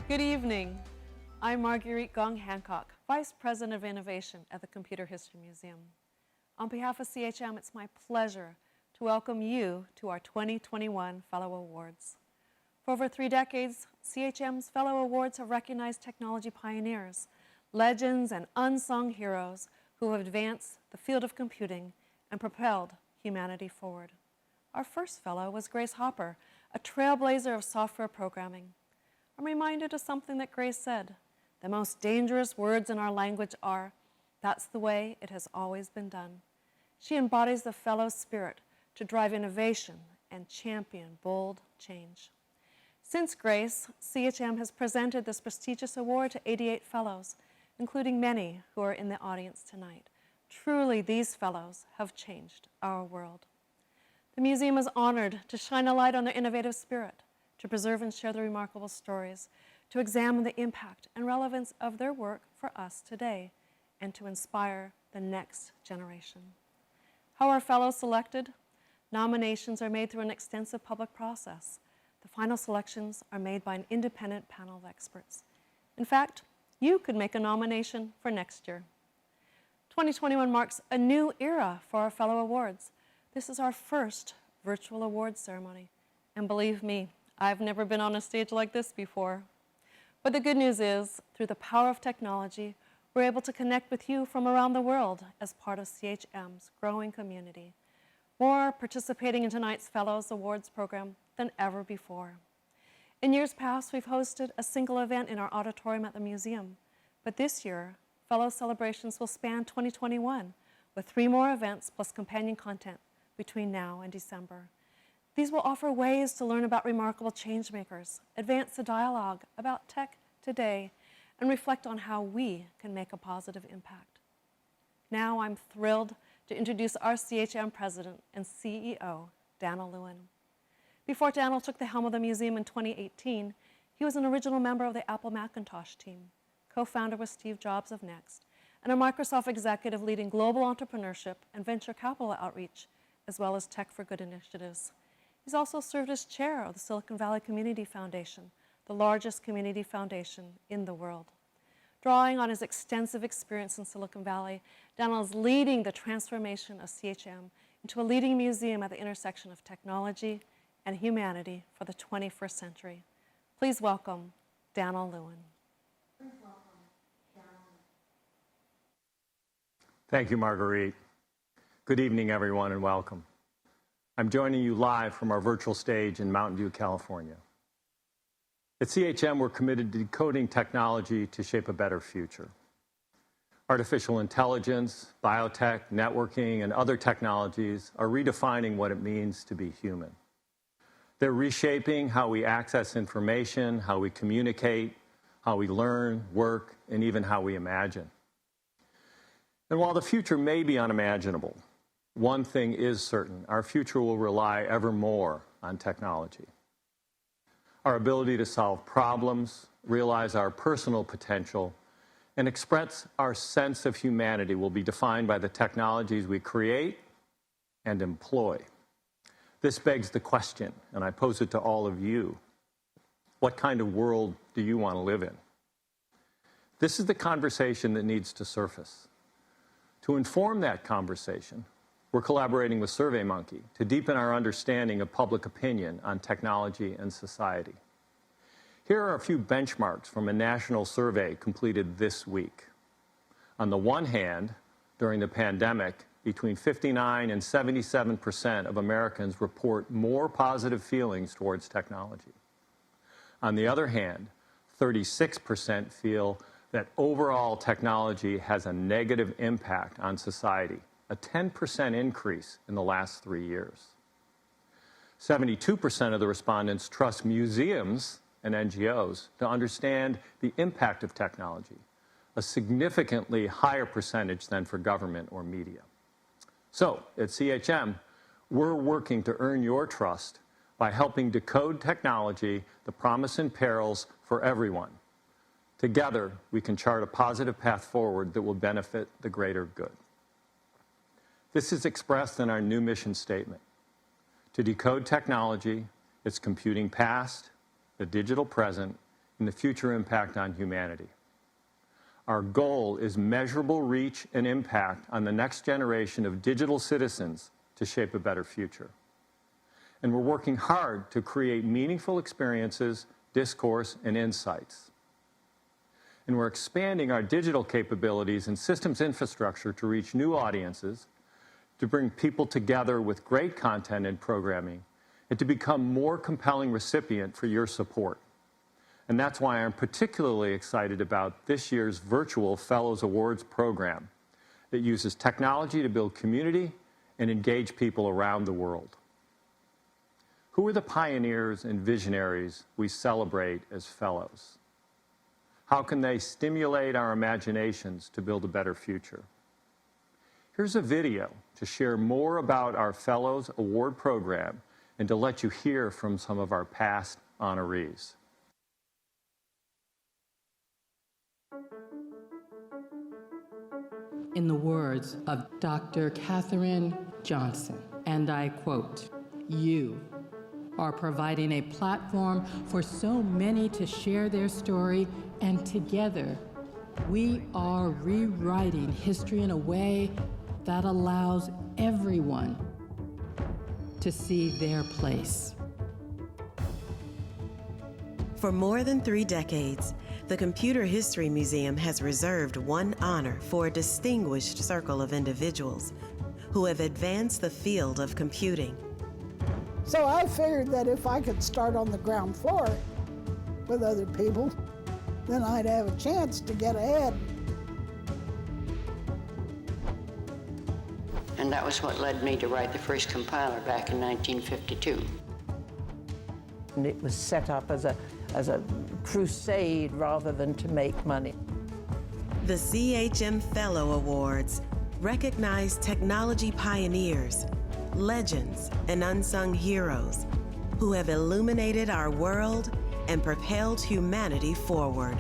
Good evening. I'm Marguerite Gong Hancock, Vice President of Innovation at the Computer History Museum. On behalf of CHM, it's my pleasure to welcome you to our 2021 Fellow Awards. For over 3 decades, CHM's Fellow Awards have recognized technology pioneers, legends, and unsung heroes who have advanced the field of computing and propelled humanity forward. Our first fellow was Grace Hopper, a trailblazer of software programming. I'm reminded of something that Grace said: the most dangerous words in our language are, "That's the way it has always been done." She embodies the fellow spirit to drive innovation and champion bold change. Since Grace, CHM has presented this prestigious award to 88 fellows, including many who are in the audience tonight. Truly, these fellows have changed our world. The museum is honored to shine a light on their innovative spirit, to preserve and share their remarkable stories, to examine the impact and relevance of their work for us today, and to inspire the next generation. How are fellows selected? Nominations are made through an extensive public process. The final selections are made by an independent panel of experts. In fact, you could make a nomination for next year. 2021 marks a new era for our Fellow Awards. This is our first virtual awards ceremony, and believe me, I've never been on a stage like this before. But the good news is, through the power of technology, we're able to connect with you from around the world as part of CHM's growing community. More participating in tonight's Fellows Awards program than ever before. In years past, we've hosted a single event in our auditorium at the museum, but this year, Fellow celebrations will span 2021 with 3 more events plus companion content between now and December. These will offer ways to learn about remarkable changemakers, advance the dialogue about tech today, and reflect on how we can make a positive impact. Now I'm thrilled to introduce our CHM President and CEO, Daniel Lewin. Before Daniel took the helm of the museum in 2018, he was an original member of the Apple Macintosh team, co-founder with Steve Jobs of Next, and a Microsoft executive leading global entrepreneurship and venture capital outreach, as well as Tech for Good initiatives. He's also served as chair of the Silicon Valley Community Foundation, the largest community foundation in the world. Drawing on his extensive experience in Silicon Valley, Daniel is leading the transformation of CHM into a leading museum at the intersection of technology and humanity for the 21st century. Please welcome Daniel Lewin. Thank you, Marguerite. Good evening, everyone, and welcome. I'm joining you live from our virtual stage in Mountain View, California. At CHM, we're committed to decoding technology to shape a better future. Artificial intelligence, biotech, networking, and other technologies are redefining what it means to be human. They're reshaping how we access information, how we communicate, how we learn, work, and even how we imagine. And while the future may be unimaginable, one thing is certain: our future will rely ever more on technology. Our ability to solve problems, realize our personal potential, and express our sense of humanity will be defined by the technologies we create and employ. This begs the question, and I pose it to all of you: what kind of world do you want to live in? This is the conversation that needs to surface. To inform that conversation, we're collaborating with SurveyMonkey to deepen our understanding of public opinion on technology and society. Here are a few benchmarks from a national survey completed this week. On the one hand, during the pandemic, between 59% and 77% of Americans report more positive feelings towards technology. On the other hand, 36% feel that overall technology has a negative impact on society, a 10% increase in the last 3 years. 72% of the respondents trust museums and NGOs to understand the impact of technology, a significantly higher percentage than for government or media. So, at CHM, we're working to earn your trust by helping decode technology, the promise and perils for everyone. Together, we can chart a positive path forward that will benefit the greater good. This is expressed in our new mission statement: to decode technology, its computing past, the digital present, and the future impact on humanity. Our goal is measurable reach and impact on the next generation of digital citizens to shape a better future. And we're working hard to create meaningful experiences, discourse, and insights. And we're expanding our digital capabilities and systems infrastructure to reach new audiences, to bring people together with great content and programming, and to become more compelling recipient for your support. And that's why I'm particularly excited about this year's virtual Fellows Awards program that uses technology to build community and engage people around the world. Who are the pioneers and visionaries we celebrate as fellows? How can they stimulate our imaginations to build a better future? Here's a video to share more about our Fellows Award program and to let you hear from some of our past honorees. In the words of Dr. Katherine Johnson, and I quote, "You are providing a platform for so many to share their story, and together we are rewriting history in a way that allows everyone to see their place." For more than 3 decades, the Computer History Museum has reserved one honor for a distinguished circle of individuals who have advanced the field of computing. So I figured that if I could start on the ground floor with other people, then I'd have a chance to get ahead. And that was what led me to write the first compiler back in 1952. And it was set up as a crusade rather than to make money. The CHM Fellow Awards recognize technology pioneers, legends, and unsung heroes who have illuminated our world and propelled humanity forward.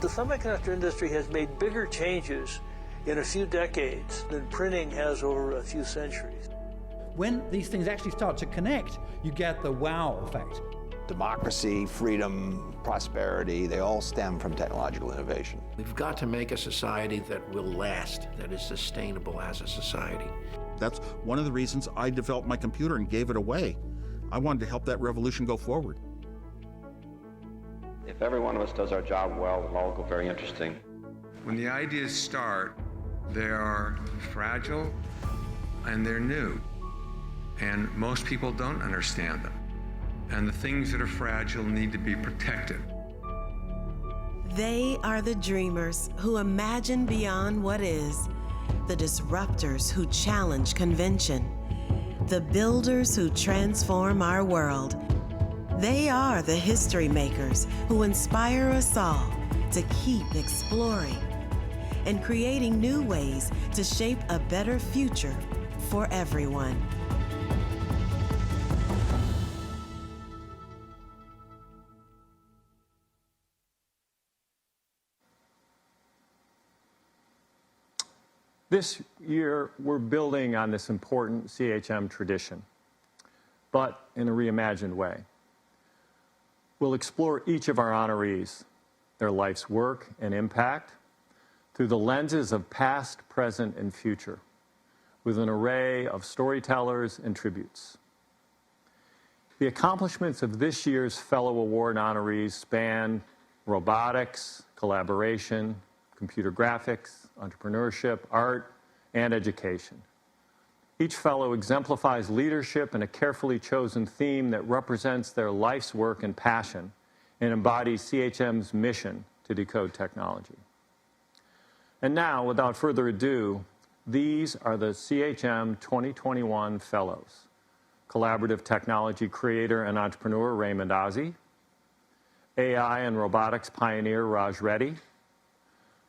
The semiconductor industry has made bigger changes in a few decades than printing has over a few centuries. When these things actually start to connect, you get the wow effect. Democracy, freedom, prosperity, they all stem from technological innovation. We've got to make a society that will last, that is sustainable as a society. That's one of the reasons I developed my computer and gave it away. I wanted to help that revolution go forward. If every one of us does our job well, it'll all go very interesting. When the ideas start, they are fragile and they're new. And most people don't understand them. And the things that are fragile need to be protected. They are the dreamers who imagine beyond what is, the disruptors who challenge convention, the builders who transform our world. They are the history makers who inspire us all to keep exploring and creating new ways to shape a better future for everyone. This year, we're building on this important CHM tradition, but in a reimagined way. We'll explore each of our honorees, their life's work and impact, through the lenses of past, present, and future, with an array of storytellers and tributes. The accomplishments of this year's Fellow Award honorees span robotics, collaboration, computer graphics, entrepreneurship, art, and education. Each fellow exemplifies leadership in a carefully chosen theme that represents their life's work and passion and embodies CHM's mission to decode technology. And now, without further ado, these are the CHM 2021 Fellows. Collaborative technology creator and entrepreneur Ray Ozzie, AI and robotics pioneer Raj Reddy,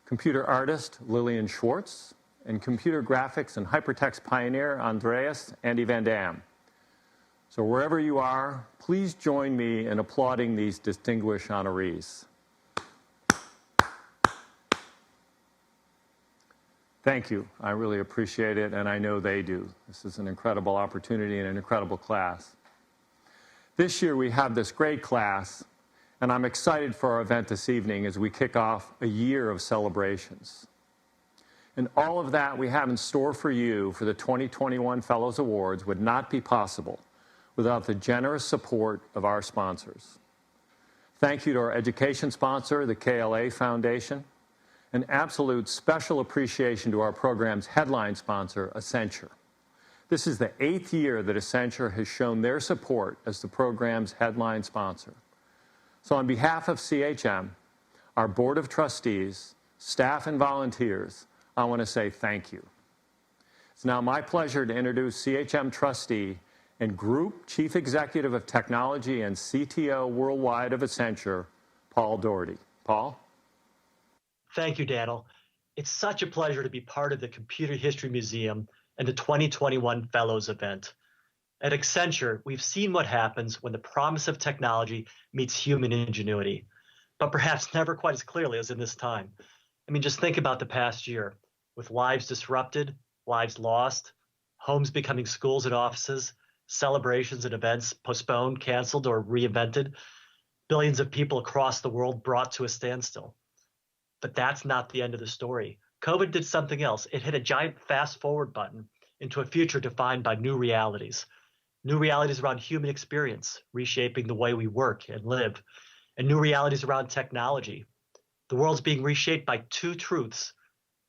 computer artist Lillian Schwartz, and computer graphics and hypertext pioneer Andreas Andy Van Dam. So wherever you are, please join me in applauding these distinguished honorees. Thank you. I really appreciate it, and I know they do. This is an incredible opportunity and an incredible class. This year we have this great class, and I'm excited for our event this evening as we kick off a year of celebrations. And all of that we have in store for you for the 2021 Fellows Awards would not be possible without the generous support of our sponsors. Thank you to our education sponsor, the KLA Foundation. An absolute special appreciation to our program's headline sponsor, Accenture. This is the 8th year that Accenture has shown their support as the program's headline sponsor. So on behalf of CHM, our Board of Trustees, staff and volunteers, I want to say thank you. It's now my pleasure to introduce CHM trustee and Group Chief Executive of Technology and CTO Worldwide of Accenture, Paul Daugherty. Paul? Thank you, Daniel. It's such a pleasure to be part of the Computer History Museum and the 2021 Fellows event. At Accenture, we've seen what happens when the promise of technology meets human ingenuity, but perhaps never quite as clearly as in this time. I mean, just think about the past year, with lives disrupted, lives lost, homes becoming schools and offices, celebrations and events postponed, canceled, or reinvented, billions of people across the world brought to a standstill. But that's not the end of the story. COVID did something else. It hit a giant fast forward button into a future defined by new realities around human experience, reshaping the way we work and live, and new realities around technology. The world's being reshaped by two truths.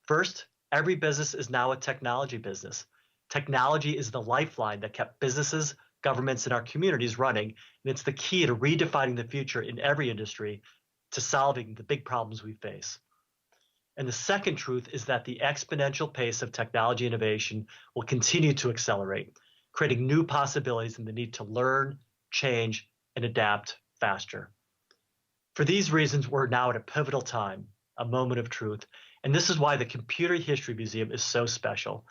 First, every business is now a technology business. Technology is the lifeline that kept businesses, governments, and our communities running, and it's the key to redefining the future in every industry to solving the big problems we face. And the second truth is that the exponential pace of technology innovation will continue to accelerate, creating new possibilities and the need to learn, change, and adapt faster. For these reasons, we're now at a pivotal time, a moment of truth, and this is why the Computer History Museum is so special.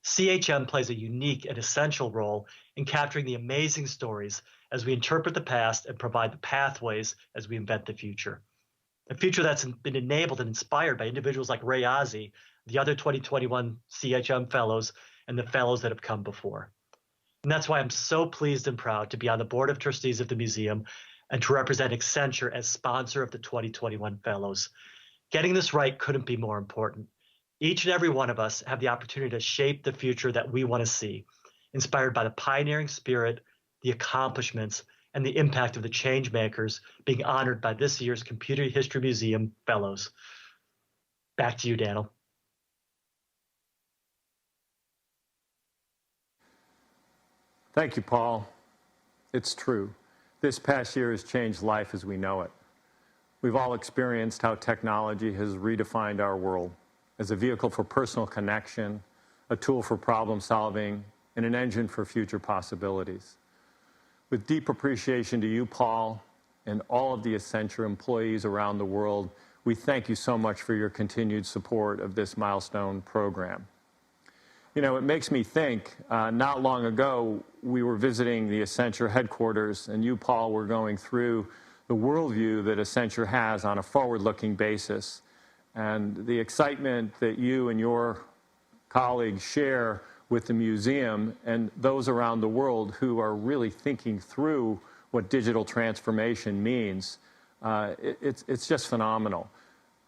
CHM plays a unique and essential role in capturing the amazing stories as we interpret the past and provide the pathways as we invent the future. A future that's been enabled and inspired by individuals like Ray Ozzie, the other 2021 CHM Fellows, and the Fellows that have come before. And that's why I'm so pleased and proud to be on the Board of Trustees of the museum and to represent Accenture as sponsor of the 2021 Fellows. Getting this right couldn't be more important. Each and every one of us have the opportunity to shape the future that we want to see, inspired by the pioneering spirit, the accomplishments, and the impact of the change makers being honored by this year's Computer History Museum Fellows. Back to you, Daniel. Thank you, Paul. It's true. This past year has changed life as we know it. We've all experienced how technology has redefined our world as a vehicle for personal connection, a tool for problem solving, and an engine for future possibilities. With deep appreciation to you, Paul, and all of the Accenture employees around the world, we thank you so much for your continued support of this milestone program. You know, it makes me think, not long ago, we were visiting the Accenture headquarters, and you, Paul, were going through the worldview that Accenture has on a forward-looking basis, and the excitement that you and your colleagues share with the museum and those around the world who are really thinking through what digital transformation means. It's just phenomenal.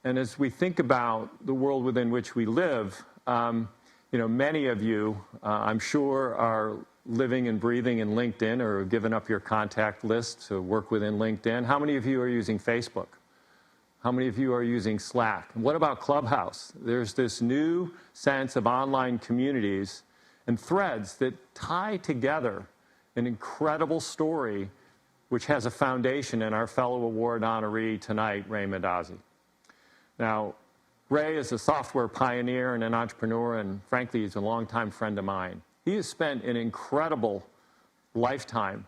And as we think about the world within which we live, you know, many of you, I'm sure, are living and breathing in LinkedIn or have given up your contact list to work within LinkedIn. How many of you are using Facebook? How many of you are using Slack? And what about Clubhouse? There's this new sense of online communities and threads that tie together an incredible story which has a foundation in our Fellow Award honoree tonight, Ray Ozzie. Now, Ray is a software pioneer and an entrepreneur, and frankly, he's a longtime friend of mine. He has spent an incredible lifetime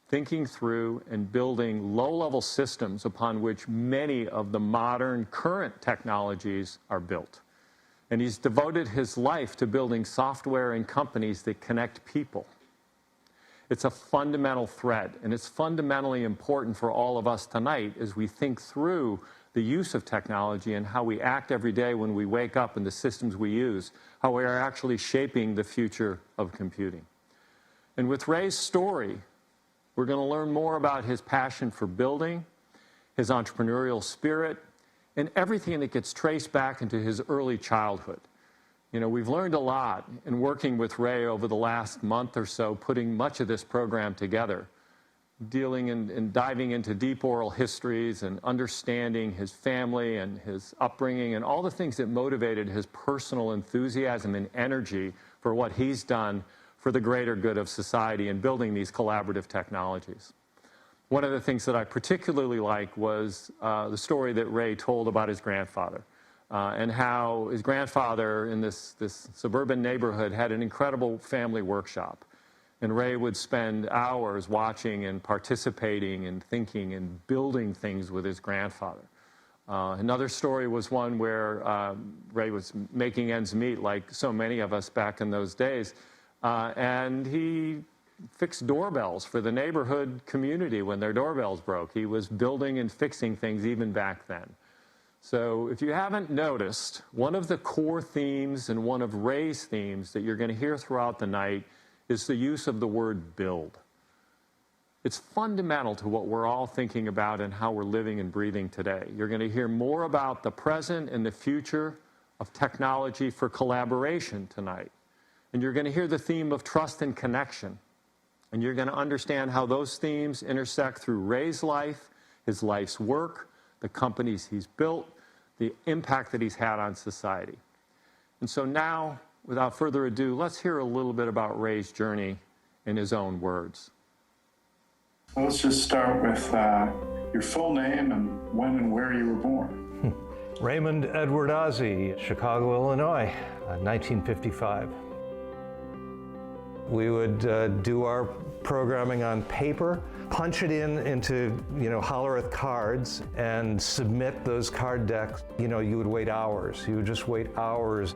thinking through and building low-level systems upon which many of the modern current technologies are built. And he's devoted his life to building software and companies that connect people. It's a fundamental thread, and it's fundamentally important for all of us tonight as we think through the use of technology and how we act every day when we wake up and the systems we use, how we are actually shaping the future of computing. And with Ray's story, we're going to learn more about his passion for building his entrepreneurial spirit, and everything that gets traced back into his early childhood. You know, we've learned a lot in working with Ray over the last month or so, putting much of this program together, dealing and diving into deep oral histories and understanding his family and his upbringing and all the things that motivated his personal enthusiasm and energy for what he's done for the greater good of society in building these collaborative technologies. One of the things that I particularly like was the story that Ray told about his grandfather and how his grandfather in this suburban neighborhood had an incredible family workshop. And Ray would spend hours watching and participating and thinking and building things with his grandfather. Another story was one where Ray was making ends meet, like so many of us back in those days, and he fixed doorbells for the neighborhood community when their doorbells broke. He was building and fixing things even back then. So if you haven't noticed, one of the core themes and one of Ray's themes that you're going to hear throughout the night is the use of the word build. It's fundamental to what we're all thinking about and how we're living and breathing today. You're going to hear more about the present and the future of technology for collaboration tonight. And you're going to hear the theme of trust and connection. And you're going to understand how those themes intersect through Ray's life, his life's work, the companies he's built, the impact that he's had on society. And so now, without further ado, let's hear a little bit about Ray's journey in his own words. Well, let's just start with your full name and when and where you were born. Raymond Edward Ozzie, Chicago, Illinois, 1955. We would do our programming on paper, punch it into Hollerith cards, and submit those card decks. You know, you would wait hours. You would just wait hours.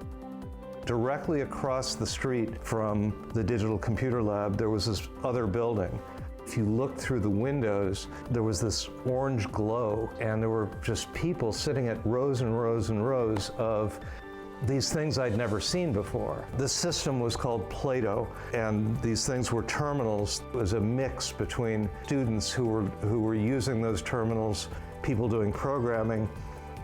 Directly across the street from the digital computer lab, there was this other building. If you looked through the windows, there was this orange glow, and there were just people sitting at rows and rows and rows of these things I'd never seen before. This system was called Plato, and these things were terminals. It was a mix between students who were using those terminals, people doing programming,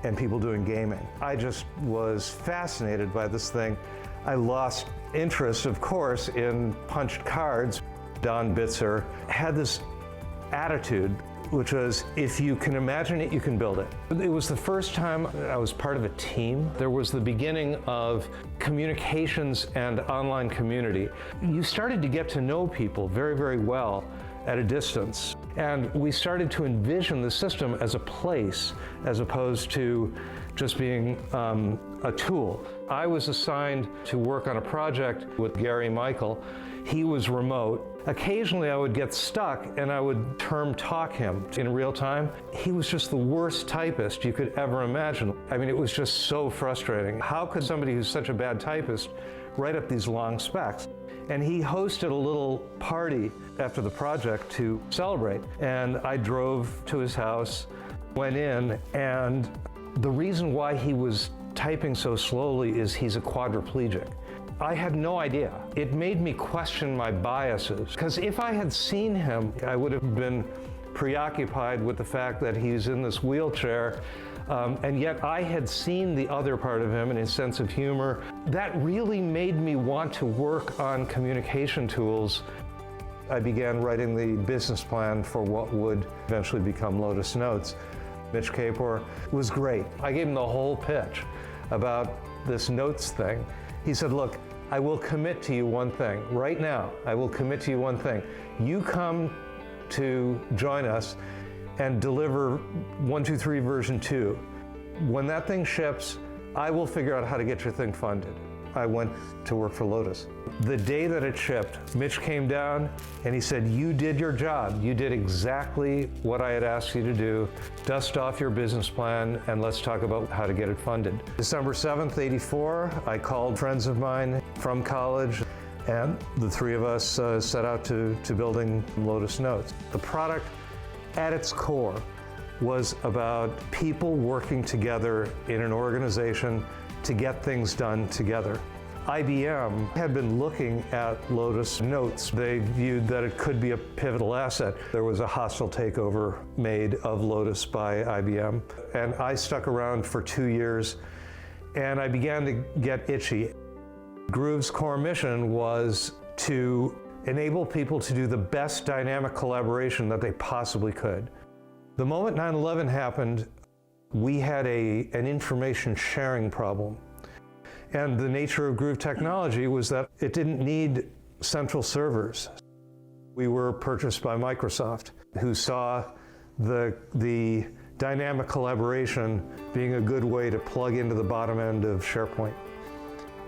and people doing gaming. I just was fascinated by this thing. I lost interest, of course, in punched cards. Don Bitzer had this attitude, which was, if you can imagine it, you can build it. It was the first time I was part of a team. There was the beginning of communications and online community. You started to get to know people very, very well at a distance. And we started to envision the system as a place, as opposed to just being a tool. I was assigned to work on a project with Gary Michael. He was remote. Occasionally I would get stuck and I would term talk him in real time. He was just the worst typist you could ever imagine. I mean, it was just so frustrating. How could somebody who's such a bad typist write up these long specs? And he hosted a little party after the project to celebrate. And I drove to his house, went in, and the reason why he was typing so slowly is he's a quadriplegic. I had no idea. It made me question my biases, because if I had seen him, I would have been preoccupied with the fact that he's in this wheelchair, and yet I had seen the other part of him and his sense of humor. That really made me want to work on communication tools. I began writing the business plan for what would eventually become Lotus Notes. Mitch Kapor was great. I gave him the whole pitch about this notes thing. He said, look, I will commit to you one thing. Right now, I will commit to you one thing. You come to join us and deliver 1.2.3 version 2. When that thing ships, I will figure out how to get your thing funded. I went to work for Lotus. The day that it shipped, Mitch came down and he said, you did your job. You did exactly what I had asked you to do. Dust off your business plan and let's talk about how to get it funded. December 7th, '84, I called friends of mine from college and the three of us set out to building Lotus Notes. The product at its core was about people working together in an organization to get things done together. IBM had been looking at Lotus Notes. They viewed that it could be a pivotal asset. There was a hostile takeover made of Lotus by IBM, and I stuck around for 2 years, and I began to get itchy. Groove's core mission was to enable people to do the best dynamic collaboration that they possibly could. The moment 9/11 happened, we had an information sharing problem. And the nature of Groove technology was that it didn't need central servers. We were purchased by Microsoft, who saw the dynamic collaboration being a good way to plug into the bottom end of SharePoint.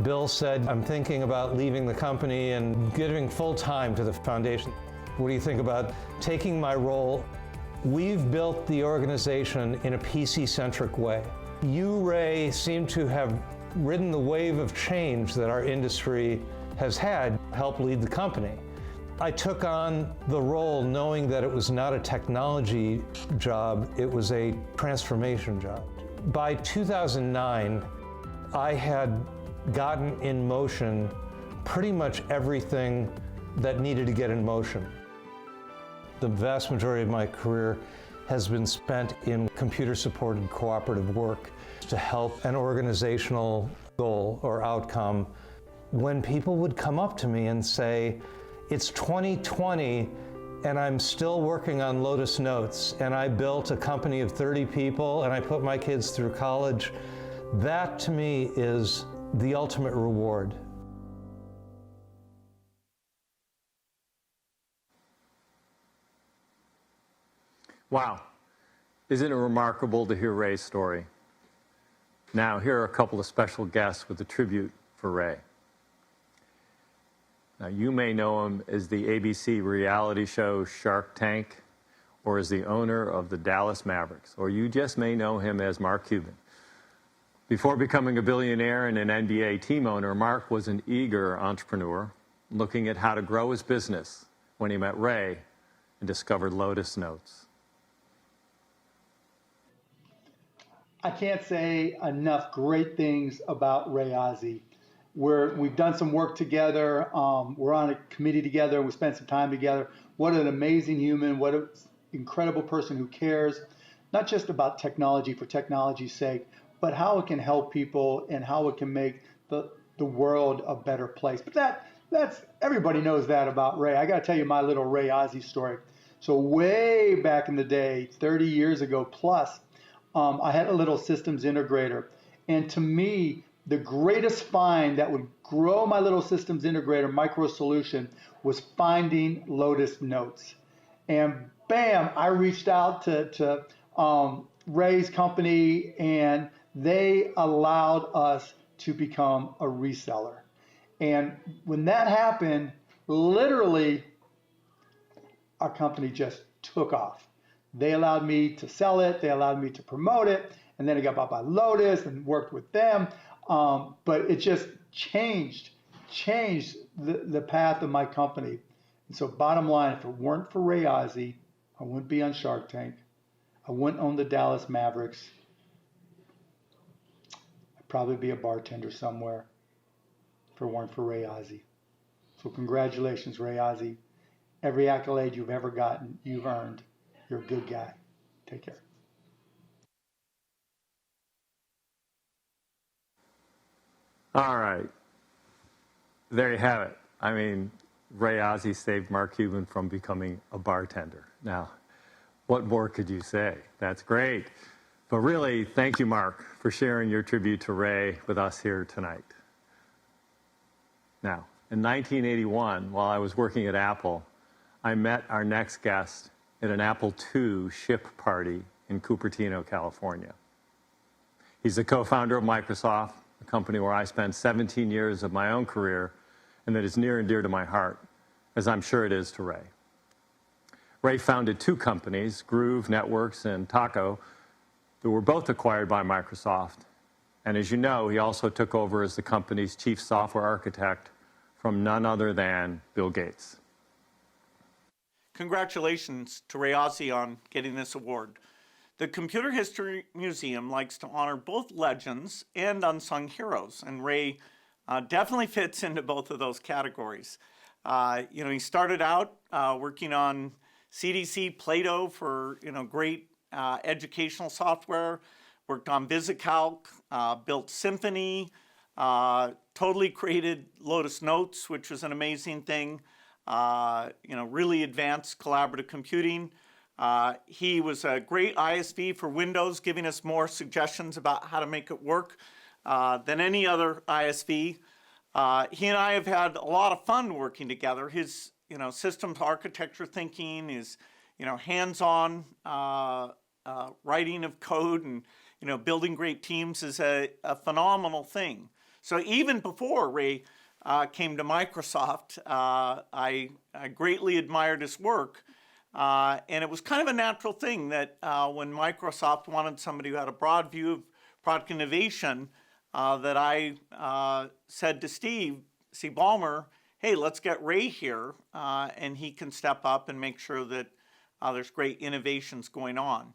Bill said, I'm thinking about leaving the company and giving full time to the foundation. What do you think about taking my role? We've built the organization in a PC-centric way. You, Ray, seem to have ridden the wave of change that our industry has had, helped lead the company. I took on the role knowing that it was not a technology job, it was a transformation job. By 2009, I had gotten in motion pretty much everything that needed to get in motion. The vast majority of my career has been spent in computer-supported cooperative work to help an organizational goal or outcome. When people would come up to me and say, it's 2020 and I'm still working on Lotus Notes and I built a company of 30 people and I put my kids through college, that to me is the ultimate reward. Wow, isn't it remarkable to hear Ray's story? Now, here are a couple of special guests with a tribute for Ray. Now, you may know him as the ABC reality show Shark Tank, or as the owner of the Dallas Mavericks, or you just may know him as Mark Cuban. Before becoming a billionaire and an NBA team owner, Mark was an eager entrepreneur looking at how to grow his business when he met Ray and discovered Lotus Notes. I can't say enough great things about Ray Ozzie. We've done some work together. We're on a committee together. We spent some time together. What an amazing human. What an incredible person who cares, not just about technology for technology's sake, but how it can help people and how it can make the world a better place. But that's everybody knows that about Ray. I got to tell you my little Ray Ozzie story. So way back in the day, 30 years ago plus, I had a little systems integrator. And to me, the greatest find that would grow my little systems integrator micro solution was finding Lotus Notes. And bam, I reached out to Ray's company, and they allowed us to become a reseller. And when that happened, literally, our company just took off. They allowed me to sell it, they allowed me to promote it, and then it got bought by Lotus and worked with them. But it just changed the path of my company. And so bottom line, if it weren't for Ray Ozzie, I wouldn't be on Shark Tank. I wouldn't own the Dallas Mavericks. I'd probably be a bartender somewhere if it weren't for Ray Ozzie. So congratulations, Ray Ozzie. Every accolade you've ever gotten, you've earned. You're a good guy. Take care. All right. There you have it. I mean, Ray Ozzie saved Mark Cuban from becoming a bartender. Now, what more could you say? That's great. But really, thank you, Mark, for sharing your tribute to Ray with us here tonight. Now, in 1981, while I was working at Apple, I met our next guest at an Apple II ship party in Cupertino, California. He's the co-founder of Microsoft, a company where I spent 17 years of my own career and that is near and dear to my heart, as I'm sure it is to Ray. Ray founded two companies, Groove Networks and Taco, that were both acquired by Microsoft. And as you know, he also took over as the company's chief software architect from none other than Bill Gates. Congratulations to Ray Ozzie on getting this award. The Computer History Museum likes to honor both legends and unsung heroes, and Ray definitely fits into both of those categories. He started out working on CDC, Plato for, great educational software, worked on VisiCalc, built Symphony, totally created Lotus Notes, which was an amazing thing, really advanced collaborative computing. He was a great ISV for Windows, giving us more suggestions about how to make it work than any other ISV. He and I have had a lot of fun working together. His, systems architecture thinking, his, hands-on writing of code and, building great teams is a phenomenal thing. So even before Ray came to Microsoft, I greatly admired his work. And it was kind of a natural thing that when Microsoft wanted somebody who had a broad view of product innovation, that I said to Steve Ballmer, hey, let's get Ray here, and he can step up and make sure that there's great innovations going on.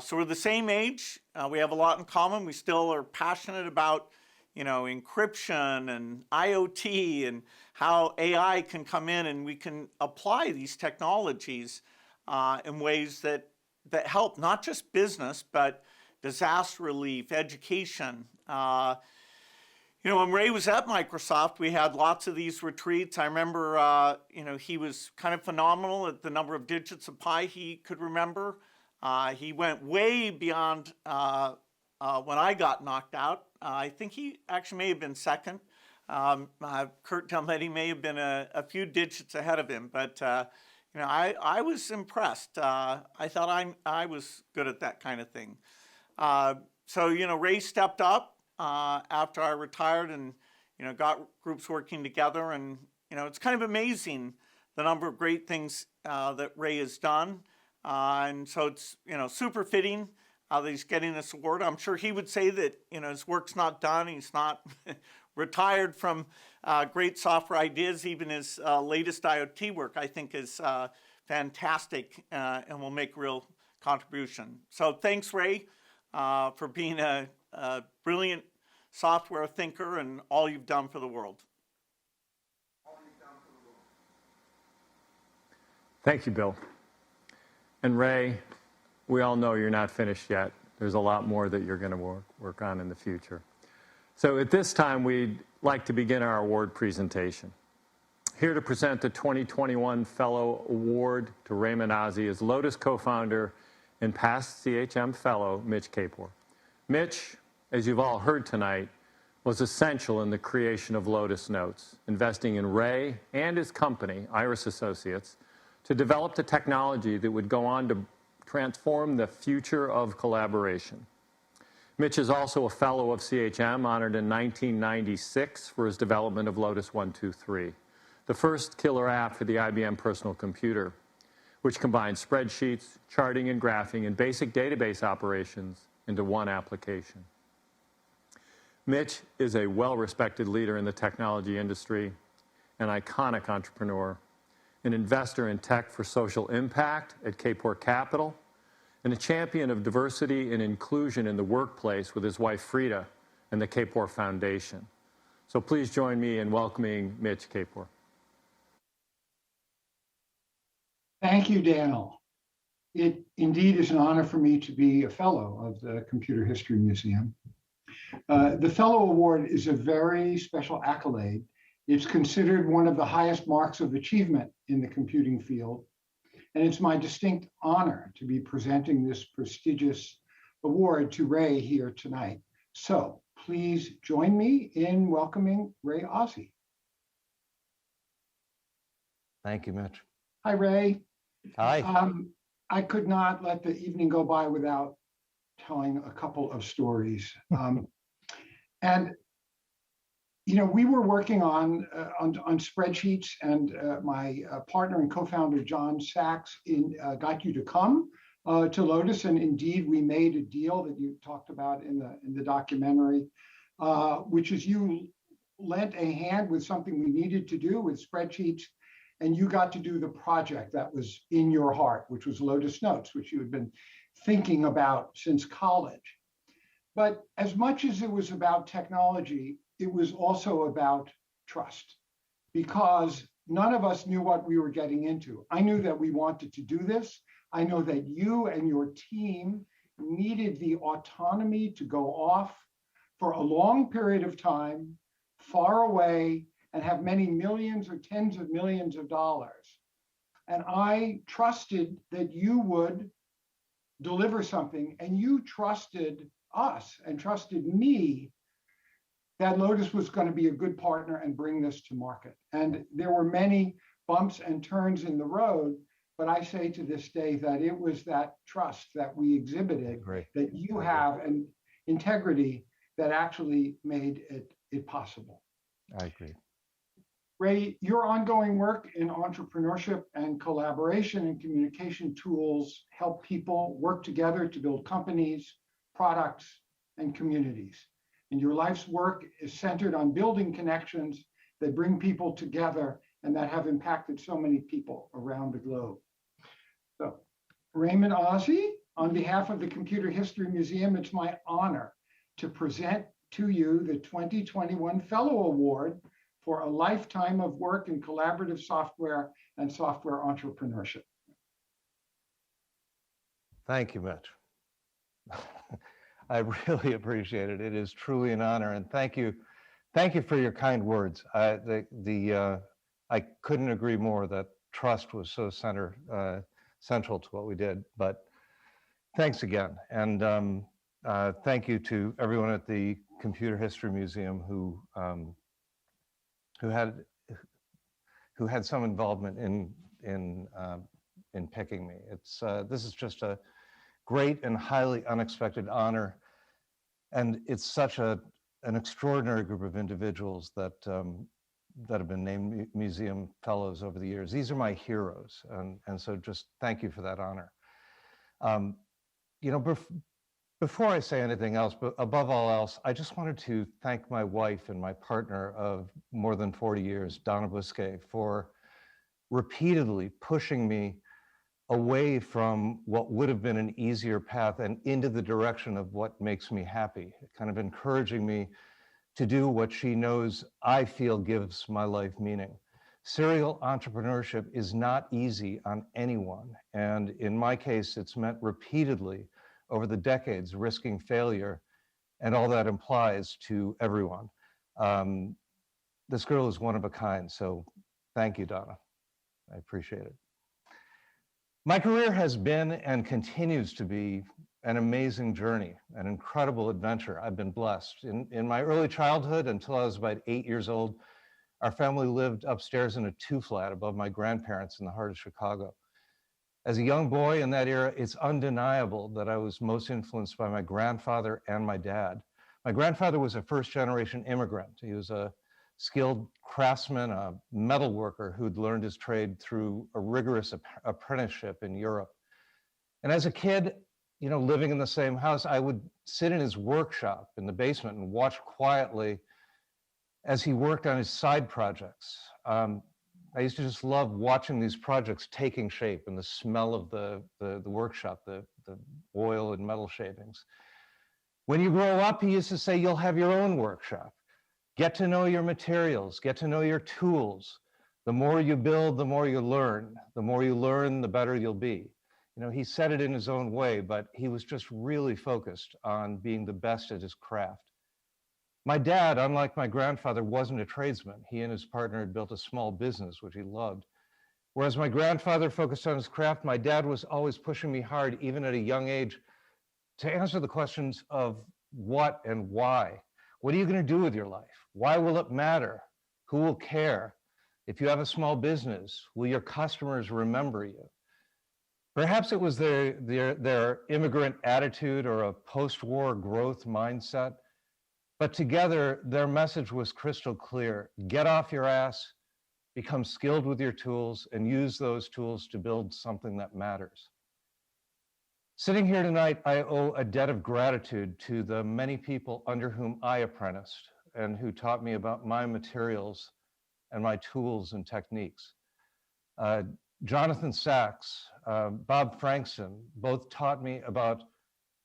So we're the same age. We have a lot in common. We still are passionate about encryption and IoT and how AI can come in and we can apply these technologies in ways that help not just business, but disaster relief, education. When Ray was at Microsoft, we had lots of these retreats. I remember, he was kind of phenomenal at the number of digits of pi he could remember. He went way beyond when I got knocked out. I think he actually may have been second. Kurt Delmetti may have been a few digits ahead of him, but I was impressed. I thought I was good at that kind of thing. So Ray stepped up after I retired and got groups working together, and it's kind of amazing the number of great things that Ray has done, and so it's super fitting that he's getting this award. I'm sure he would say that his work's not done. He's not retired from great software ideas. Even his latest IoT work, I think, is fantastic and will make a real contribution. So thanks, Ray, for being a brilliant software thinker and all you've done for the world. Thank you, Bill. And Ray, we all know you're not finished yet. There's a lot more that you're going to work on in the future. So at this time, we'd like to begin our award presentation. Here to present the 2021 Fellow Award to Ray Ozzie is Lotus co-founder and past CHM Fellow, Mitch Kapor. Mitch, as you've all heard tonight, was essential in the creation of Lotus Notes, investing in Ray and his company, Iris Associates, to develop the technology that would go on to transform the future of collaboration. Mitch is also a fellow of CHM, honored in 1996 for his development of Lotus 123, the first killer app for the IBM personal computer, which combines spreadsheets, charting and graphing, and basic database operations into one application. Mitch is a well-respected leader in the technology industry, an iconic entrepreneur, an investor in tech for social impact at Kapor Capital, and a champion of diversity and inclusion in the workplace with his wife Frida and the Kapor Foundation. So please join me in welcoming Mitch Kapor. Thank you, Daniel. It indeed is an honor for me to be a fellow of the Computer History Museum. The Fellow Award is a very special accolade. It's considered one of the highest marks of achievement in the computing field, and it's my distinct honor to be presenting this prestigious award to Ray here tonight. So please join me in welcoming Ray Ozzie. Thank you, Mitch. Hi, Ray. Hi. I could not let the evening go by without telling a couple of stories. And we were working on spreadsheets, and my partner and co-founder John Sachs got you to come to Lotus, and indeed we made a deal that you talked about in the documentary, which is you lent a hand with something we needed to do with spreadsheets, and you got to do the project that was in your heart, which was Lotus Notes, which you had been thinking about since college. But as much as it was about technology, it was also about trust, because none of us knew what we were getting into. I knew that we wanted to do this. I know that you and your team needed the autonomy to go off for a long period of time, far away, and have many millions or tens of millions of dollars. And I trusted that you would deliver something, and you trusted us and trusted me that Lotus was going to be a good partner and bring this to market. And there were many bumps and turns in the road, but I say to this day that it was that trust that we exhibited, that you have, and integrity that actually made it possible. I agree. Ray, your ongoing work in entrepreneurship and collaboration and communication tools help people work together to build companies, products, and communities. And your life's work is centered on building connections that bring people together and that have impacted so many people around the globe. So, Raymond Ozzie, on behalf of the Computer History Museum, it's my honor to present to you the 2021 Fellow Award for a lifetime of work in collaborative software and software entrepreneurship. Thank you, Mitch. I really appreciate it. It is truly an honor, and thank you for your kind words. I couldn't agree more that trust was so central to what we did. But thanks again, and thank you to everyone at the Computer History Museum who had some involvement in picking me. This is just a great and highly unexpected honor, and it's such an extraordinary group of individuals that have been named museum fellows over the years. These are my heroes, and so just thank you for that honor. Before I say anything else, but above all else, I just wanted to thank my wife and my partner of more than 40 years, Donna Busquet, for repeatedly pushing me away from what would have been an easier path and into the direction of what makes me happy, kind of encouraging me to do what she knows I feel gives my life meaning. Serial entrepreneurship is not easy on anyone, and in my case, it's meant repeatedly over the decades, risking failure and all that implies to everyone. This girl is one of a kind, so thank you, Donna. I appreciate it. My career has been and continues to be an amazing journey, an incredible adventure. I've been blessed. In my early childhood, until I was about 8 years old, our family lived upstairs in a 2-flat above my grandparents in the heart of Chicago. As a young boy in that era, it's undeniable that I was most influenced by my grandfather and my dad. My grandfather was a first-generation immigrant. He was a skilled craftsman, a metal worker who'd learned his trade through a rigorous apprenticeship in Europe. And as a kid, living in the same house, I would sit in his workshop in the basement and watch quietly as he worked on his side projects. I used to just love watching these projects taking shape and the smell of the workshop, the oil and metal shavings. When you grow up, he used to say, you'll have your own workshop. Get to know your materials, get to know your tools. The more you build, the more you learn. The more you learn, the better you'll be. He said it in his own way, but he was just really focused on being the best at his craft. My dad, unlike my grandfather, wasn't a tradesman. He and his partner had built a small business, which he loved. Whereas my grandfather focused on his craft, my dad was always pushing me hard, even at a young age, to answer the questions of what and why. What are you going to do with your life? Why will it matter? Who will care? If you have a small business, will your customers remember you? Perhaps it was their immigrant attitude or a post-war growth mindset. But together, their message was crystal clear. Get off your ass, become skilled with your tools, and use those tools to build something that matters. Sitting here tonight, I owe a debt of gratitude to the many people under whom I apprenticed and who taught me about my materials and my tools and techniques. Jonathan Sachs, Bob Frankson, both taught me about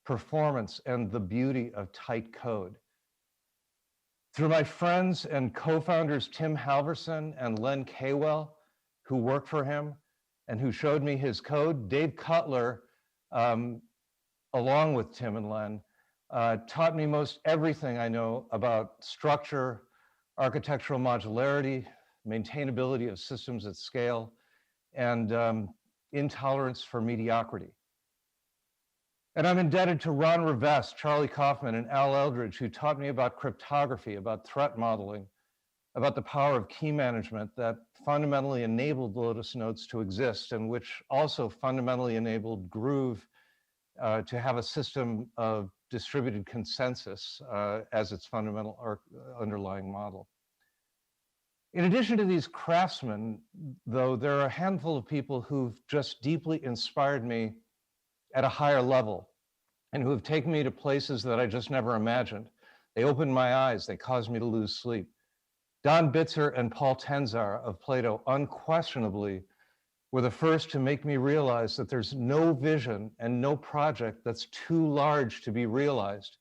performance and the beauty of tight code. Through my friends and co-founders Tim Halverson and Len Kaywell, who worked for him and who showed me his code, Dave Cutler, along with Tim and Len, taught me most everything I know about structure, architectural modularity, maintainability of systems at scale, and intolerance for mediocrity. And I'm indebted to Ron Rivest, Charlie Kaufman, and Al Eldridge, who taught me about cryptography, about threat modeling, about the power of key management that fundamentally enabled Lotus Notes to exist, and which also fundamentally enabled Groove to have a system of distributed consensus as its fundamental underlying model. In addition to these craftsmen, though, there are a handful of people who've just deeply inspired me at a higher level and who have taken me to places that I just never imagined. They opened my eyes, they caused me to lose sleep. Don Bitzer and Paul Tenzar of Plato unquestionably were the first to make me realize that there's no vision and no project that's too large to be realized,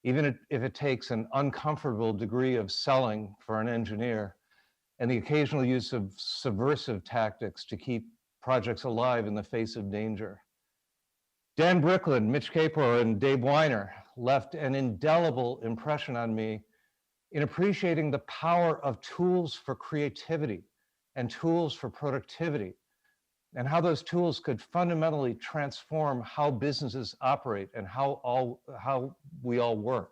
even if it takes an uncomfortable degree of selling for an engineer and the occasional use of subversive tactics to keep projects alive in the face of danger. Dan Bricklin, Mitch Kapor, and Dave Weiner left an indelible impression on me in appreciating the power of tools for creativity and tools for productivity, and how those tools could fundamentally transform how businesses operate and how we all work.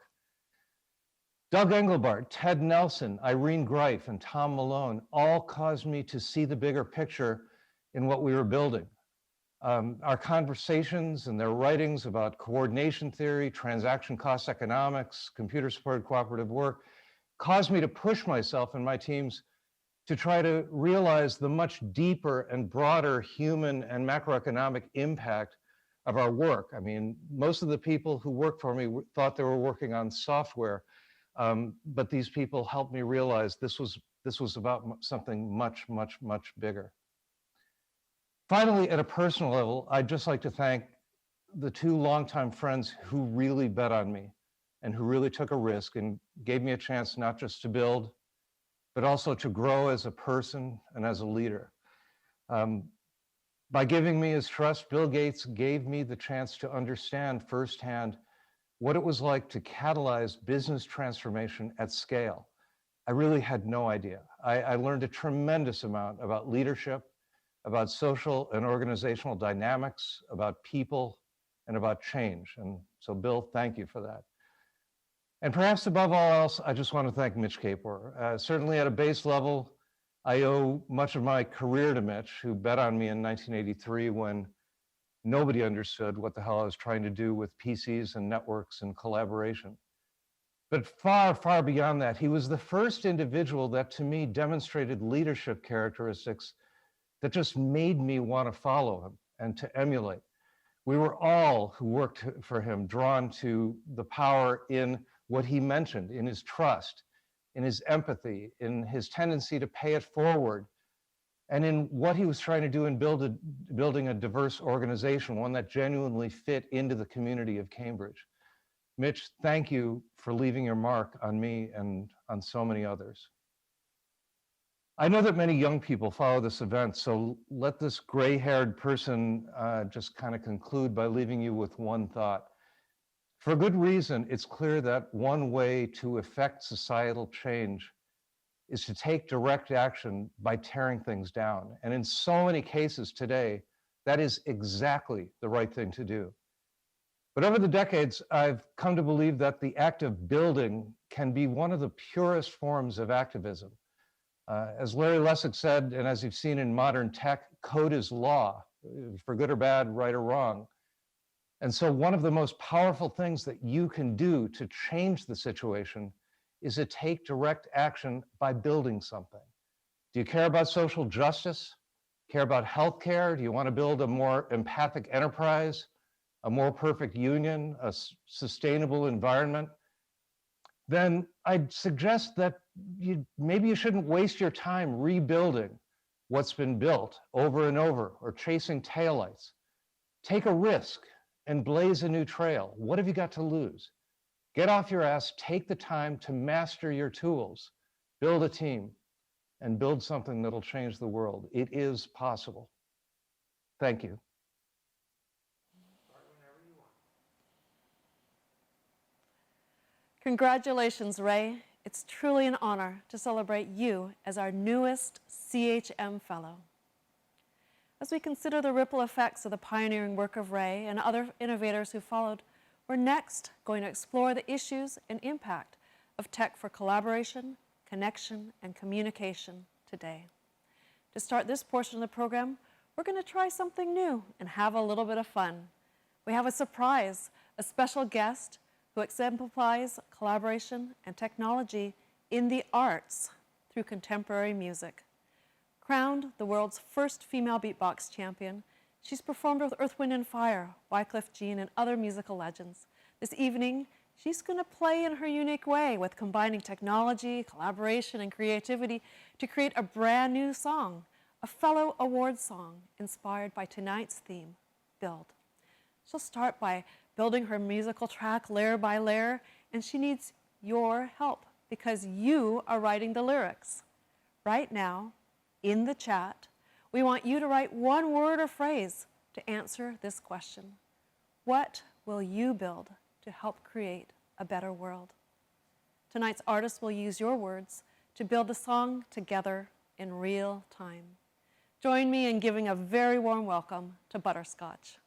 Doug Engelbart, Ted Nelson, Irene Greif, and Tom Malone all caused me to see the bigger picture in what we were building. Our conversations and their writings about coordination theory, transaction cost economics, computer-supported cooperative work caused me to push myself and my teams to try to realize the much deeper and broader human and macroeconomic impact of our work. I mean, most of the people who worked for me thought they were working on software, but these people helped me realize this was about something much, much, much bigger. Finally, at a personal level, I'd just like to thank the two longtime friends who really bet on me and who really took a risk and gave me a chance not just to build, but also to grow as a person and as a leader. By giving me his trust, Bill Gates gave me the chance to understand firsthand what it was like to catalyze business transformation at scale. I really had no idea. I learned a tremendous amount about leadership, about social and organizational dynamics, about people, and about change. And so, Bill, thank you for that. And perhaps above all else, I just want to thank Mitch Kapor. Certainly at a base level, I owe much of my career to Mitch, who bet on me in 1983 when nobody understood what the hell I was trying to do with PCs and networks and collaboration. But far, far beyond that, he was the first individual that to me demonstrated leadership characteristics that just made me want to follow him and to emulate. We were all who worked for him drawn to the power in what he mentioned, in his trust, in his empathy, in his tendency to pay it forward, and in what he was trying to do in building a diverse organization, one that genuinely fit into the community of Cambridge. Mitch, thank you for leaving your mark on me and on so many others. I know that many young people follow this event, so let this gray-haired person just kind of conclude by leaving you with one thought. For good reason, it's clear that one way to effect societal change is to take direct action by tearing things down. And in so many cases today, that is exactly the right thing to do. But over the decades, I've come to believe that the act of building can be one of the purest forms of activism. As Larry Lessig said, and as you've seen in modern tech, code is law, for good or bad, right or wrong. And so one of the most powerful things that you can do to change the situation is to take direct action by building something. Do you care about social justice? Care about healthcare? Do you want to build a more empathic enterprise, a more perfect union, a sustainable environment? Then I'd suggest that maybe you shouldn't waste your time rebuilding what's been built over and over or chasing taillights. Take a risk and blaze a new trail. What have you got to lose? Get off your ass, take the time to master your tools, build a team, and build something that'll change the world. It is possible. Thank you. Congratulations, Ray. It's truly an honor to celebrate you as our newest CHM Fellow. As we consider the ripple effects of the pioneering work of Ray and other innovators who followed, we're next going to explore the issues and impact of tech for collaboration, connection, and communication today. To start this portion of the program, we're going to try something new and have a little bit of fun. We have a surprise, a special guest who exemplifies collaboration and technology in the arts through contemporary music. Crowned the world's first female beatbox champion, she's performed with Earth, Wind & Fire, Wyclef Jean, and other musical legends. This evening, she's going to play in her unique way with combining technology, collaboration, and creativity to create a brand new song, a Fellow Award song inspired by tonight's theme, Build. She'll start by building her musical track layer by layer, and she needs your help because you are writing the lyrics. Right now, in the chat, we want you to write one word or phrase to answer this question. What will you build to help create a better world? Tonight's artists will use your words to build a song together in real time. Join me in giving a very warm welcome to Butterscotch.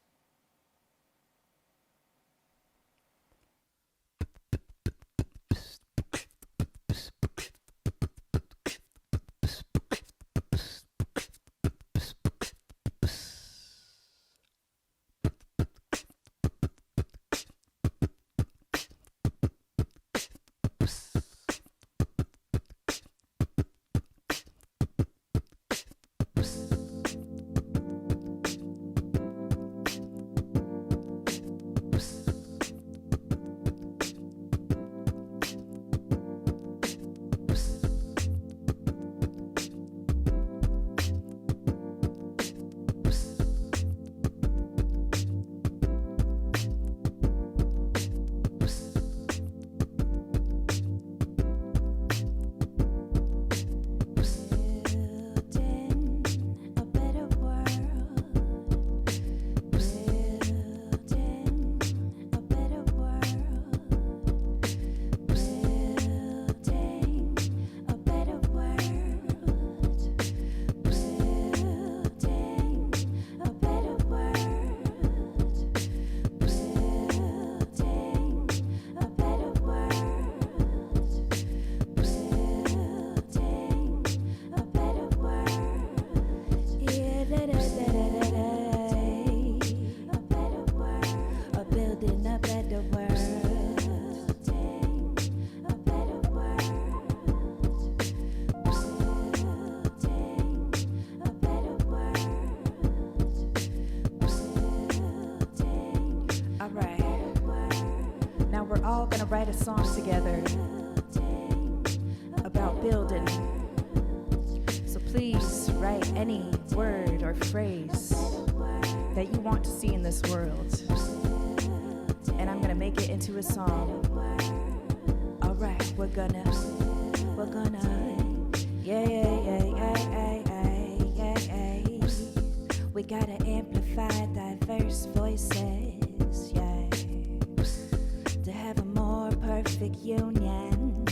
Write a song together about building. So please write any word or phrase that you want to see in this world. And I'm gonna make it into a song. All right, we're gonna, we gotta amplify diverse voices, to have a more perfect union,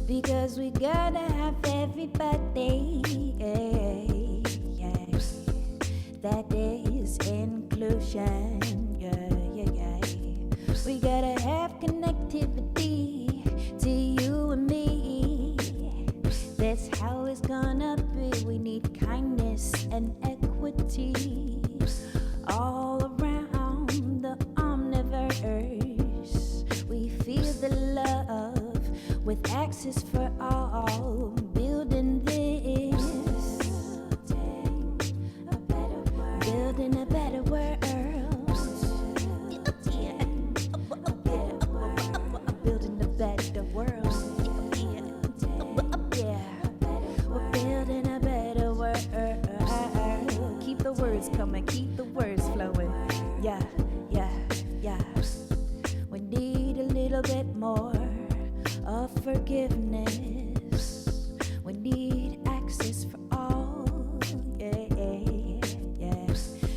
because we gotta have everybody, that is inclusion, we gotta have connectivity to you and me, that's how it's gonna be. We need kindness and equity all around the omniverse. We feel the love with access for all, building this, building a better world. Building a better world. We're building a better world. Keep the words coming, keep the words flowing. forgiveness. We need access for all.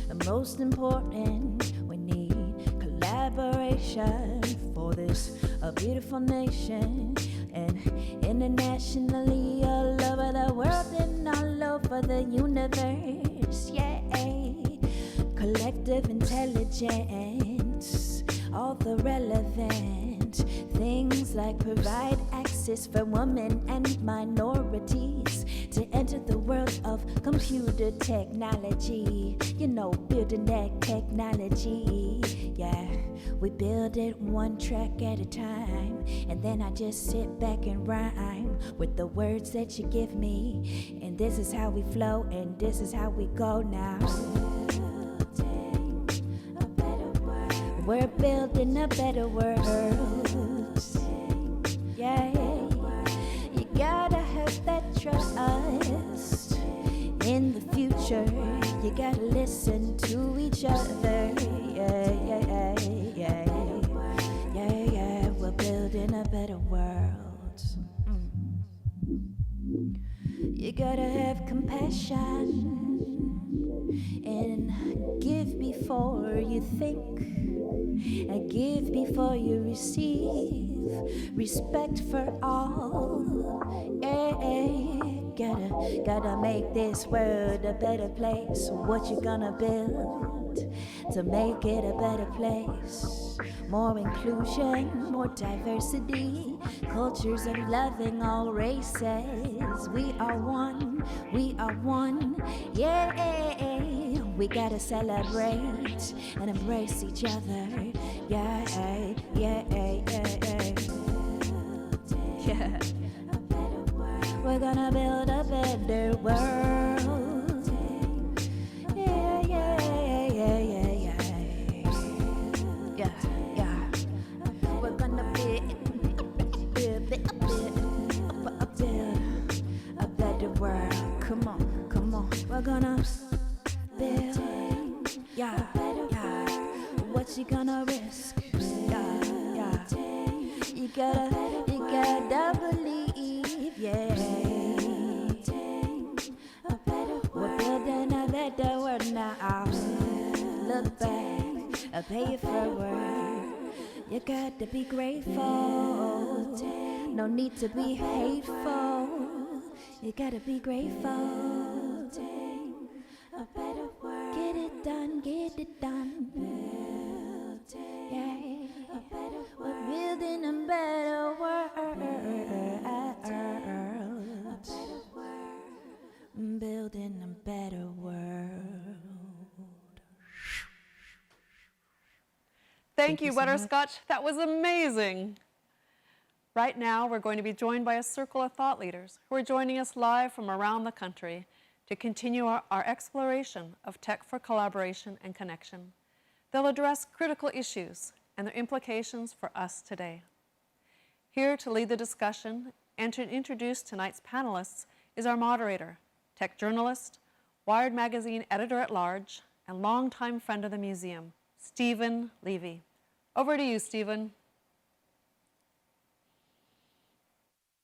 And most important, we need collaboration for this a beautiful nation. And internationally, all over the world and all over the universe, collective intelligence, all the relevant things like provide access for women and minorities to enter the world of computer technology. You know, building that technology, we build it one track at a time, and then I just sit back and rhyme with the words that you give me, and this is how we flow, and this is how we go now. We're building a better world. You gotta have that trust in the future. You gotta listen to each other. We're building a better world. You gotta have compassion and give before you think, and give before you receive. Respect for all. Gotta make this world a better place. What you gonna build to make it a better place? More inclusion, more diversity, cultures of loving all races. We are one, we are one, we gotta celebrate and embrace each other, We're gonna build a better world, We're gonna build a better world. Come on, we're gonna build, what you gonna risk? You gotta believe, We're building a better world now. Look back, pay it forward. You got to be grateful. No need to be hateful. You gotta be grateful. Get it done, get it done. We're building a better world. Building a better world. Thank you, Butterscotch. That was amazing. Right now, we're going to be joined by a circle of thought leaders who are joining us live from around the country to continue our exploration of tech for collaboration and connection. They'll address critical issues and their implications for us today. Here to lead the discussion and to introduce tonight's panelists is our moderator, tech journalist, Wired Magazine editor-at-large, and longtime friend of the museum, Stephen Levy. Over to you, Stephen.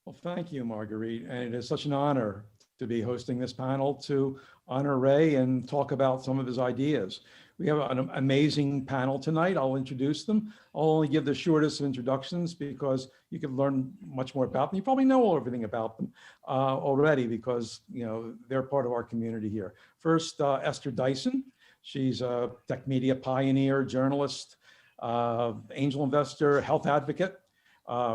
Well, thank you, Marguerite. And it is such an honor to be hosting this panel to honor Ray and talk about some of his ideas. We have an amazing panel tonight. I'll introduce them. I'll only give the shortest of introductions because you can learn much more about them. You probably know everything about them already because they're part of our community here. First, Esther Dyson. She's a tech media pioneer, journalist, angel investor, health advocate.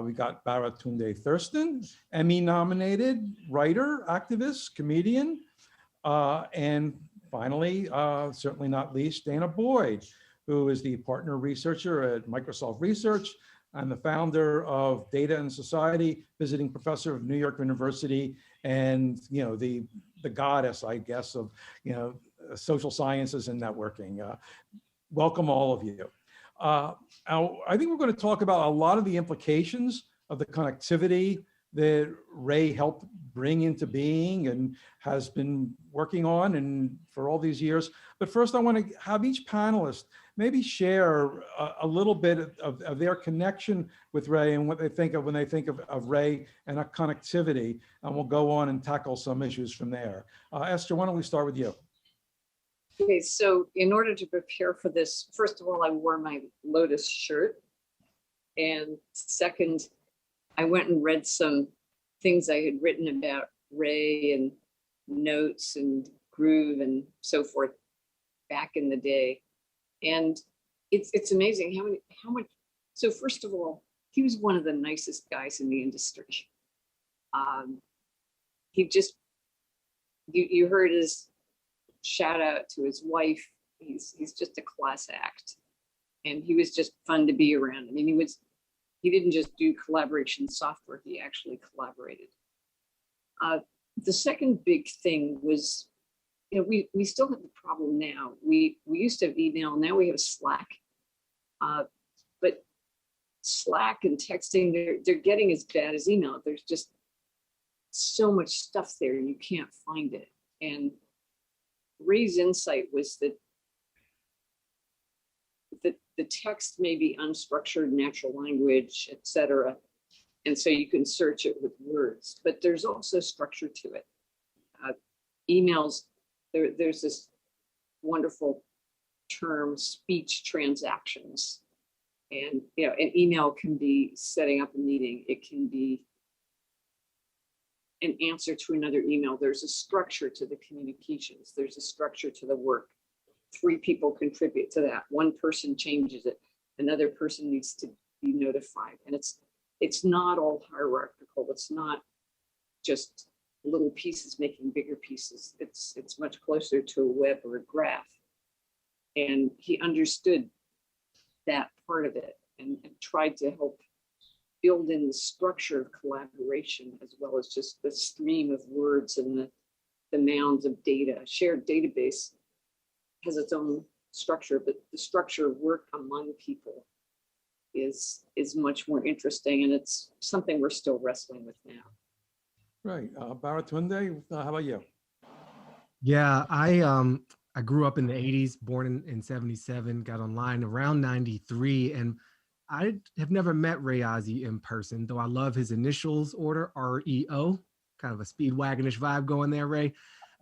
We got Baratunde Thurston, Emmy-nominated writer, activist, comedian, and finally, certainly not least, Dana Boyd, who is the partner researcher at Microsoft Research and the founder of Data and Society, visiting professor of New York University, and the goddess, I guess, of social sciences and networking. Welcome, all of you. I think we're going to talk about a lot of the implications of the connectivity that Ray helped bring into being and has been working on and for all these years. But first, I want to have each panelist maybe share a little bit of their connection with Ray and what they think of when they think of Ray and a connectivity, and we'll go on and tackle some issues from there. Esther, why don't we start with you? Okay, so in order to prepare for this, first of all, I wore my Lotus shirt. And second, I went and read some things I had written about Ray and notes and groove and so forth back in the day. And it's amazing how much. So first of all, he was one of the nicest guys in the industry. He just, you heard his shout out to his wife. He's just a class act, and he was just fun to be around. I mean, he didn't just do collaboration software, he actually collaborated. The second big thing was, you know, we still have the problem now. We used to have email, now we have Slack. But Slack and texting, they're getting as bad as email. There's just so much stuff there, you can't find it. And Ray's insight was that the text may be unstructured, natural language, etc. And so you can search it with words, but there's also structure to it. Emails, there's this wonderful term, speech transactions. And you know, an email can be setting up a meeting. It can be an answer to another email. There's a structure to the communications. There's a structure to the work. 3 people contribute to that. 1 person changes it. Another person needs to be notified. And it's not all hierarchical. It's not just little pieces making bigger pieces. It's much closer to a web or a graph. And he understood that part of it and tried to help build in the structure of collaboration, as well as just the stream of words and the mounds of data. A shared database has its own structure, but the structure of work among people is much more interesting, and it's something we're still wrestling with now. Right, Baratunde, how about you? Yeah, I grew up in the 80s, born in 77, got online around 93, and I have never met Ray Ozzie in person, though I love his initials order, REO, kind of a Speedwagonish vibe going there, Ray.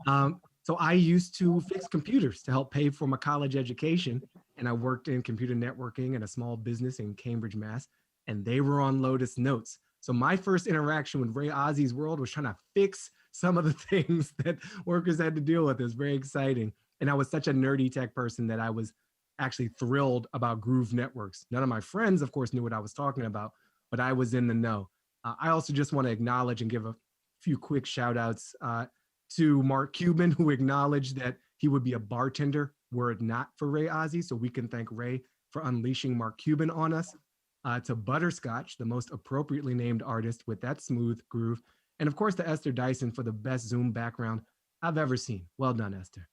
So I used to fix computers to help pay for my college education, and I worked in computer networking in a small business in Cambridge, Mass, and they were on Lotus Notes. So my first interaction with Ray Ozzie's world was trying to fix some of the things that workers had to deal with. It was very exciting. And I was such a nerdy tech person that I was actually thrilled about Groove Networks. None of my friends, of course, knew what I was talking about, but I was in the know. I also just want to acknowledge and give a few quick shout outs to Mark Cuban, who acknowledged that he would be a bartender were it not for Ray Ozzie. So we can thank Ray for unleashing Mark Cuban on us. To Butterscotch, the most appropriately named artist with that smooth groove. And of course, to Esther Dyson for the best Zoom background I've ever seen. Well done, Esther.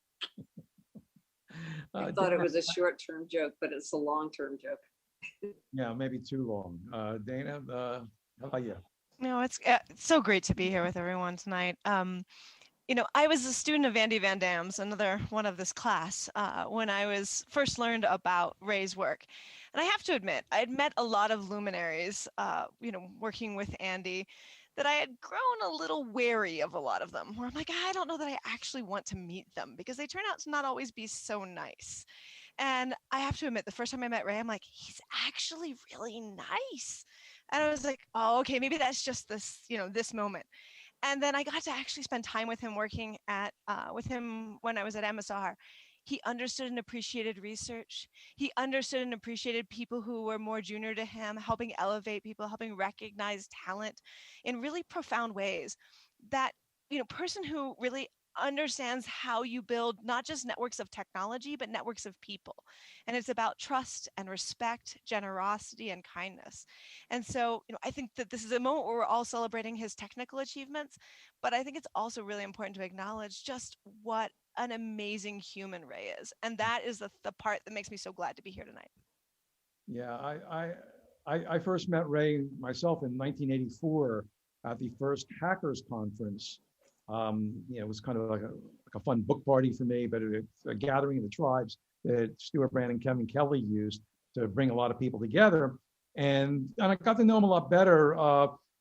I thought it was a short-term joke, but it's a long-term joke. Yeah, maybe too long. Dana, how about you? No, it's so great to be here with everyone tonight. You know, I was a student of Andy Van Dam's, another one of this class, when I was first learned about Ray's work. And I have to admit, I'd met a lot of luminaries, you know, working with Andy, that I had grown a little wary of a lot of them, where I'm like, I don't know that I actually want to meet them because they turn out to not always be so nice. And I have to admit, the first time I met Ray, I'm like, he's actually really nice. And I was like, oh, okay, maybe that's just this, you know, this moment. And then I got to actually spend time with him working with him when I was at MSR. He understood and appreciated research. He understood and appreciated people who were more junior to him, helping elevate people, helping recognize talent in really profound ways. That, you know, person who really understands how you build not just networks of technology, but networks of people. And it's about trust and respect, generosity and kindness. And so, you know, I think that this is a moment where we're all celebrating his technical achievements, but I think it's also really important to acknowledge just what an amazing human Ray is. And that is the part that makes me so glad to be here tonight. Yeah, I first met Ray myself in 1984 at the first hackers conference. It was kind of like a fun book party for me, but it's a gathering of the tribes that Stuart Brand and Kevin Kelly used to bring a lot of people together. And I got to know him a lot better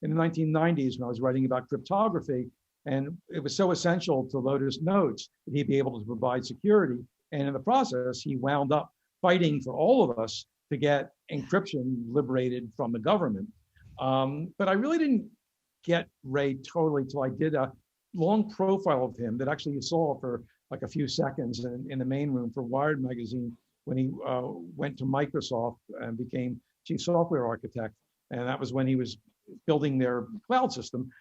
in the 1990s when I was writing about cryptography. And it was so essential to Lotus Notes that he'd be able to provide security. And in the process, he wound up fighting for all of us to get encryption liberated from the government. But I really didn't get Ray totally till I did a long profile of him that actually you saw for like a few seconds in the main room for Wired magazine when he went to Microsoft and became chief software architect. And that was when he was building their cloud system.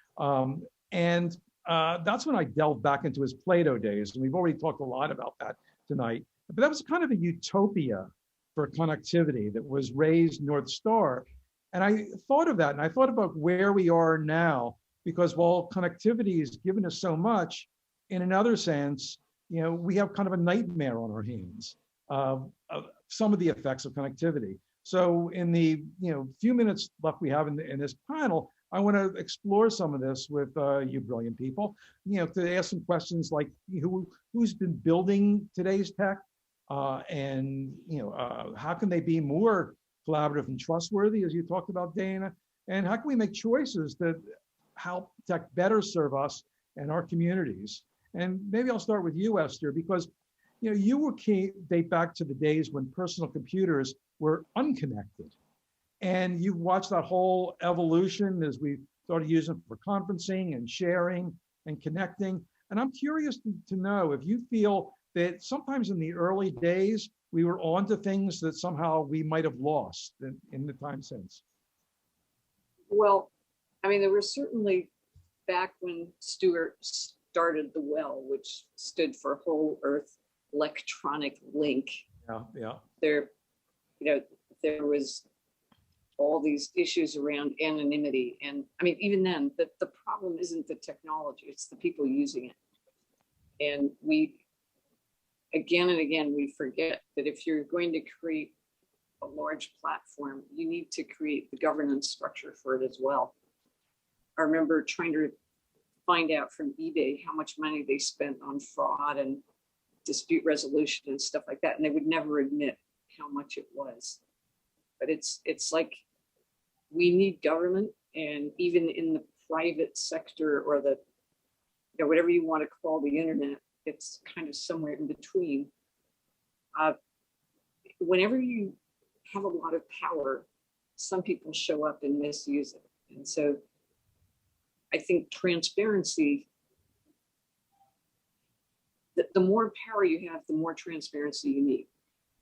And that's when I delved back into his Plato days. And we've already talked a lot about that tonight. But that was kind of a utopia for connectivity that was Ray's North Star. And I thought of that, and I thought about where we are now, because while connectivity has given us so much, in another sense, we have kind of a nightmare on our hands of some of the effects of connectivity. So in the few minutes left we have in this panel, I want to explore some of this with you brilliant people, to ask some questions like who's been building today's tech, and how can they be more collaborative and trustworthy, as you talked about, Dana, and how can we make choices that help tech better serve us and our communities? And maybe I'll start with you, Esther, because you were date back to the days when personal computers were unconnected. And you've watched that whole evolution as we started using it for conferencing and sharing and connecting. And I'm curious to know if you feel that sometimes in the early days, we were onto things that somehow we might have lost in the time since. Well, I mean, there was certainly back when Stuart started the WELL, which stood for Whole Earth Electronic Link. Yeah. There was all these issues around anonymity. And I mean, even then, the problem isn't the technology, it's the people using it. And we, again and again, we forget that if you're going to create a large platform, you need to create the governance structure for it as well. I remember trying to find out from eBay how much money they spent on fraud and dispute resolution and stuff like that. And they would never admit how much it was. But it's like, we need government, and even in the private sector or the, whatever you want to call the internet, it's kind of somewhere in between. Whenever you have a lot of power, some people show up and misuse it. And so I think transparency, the more power you have, the more transparency you need.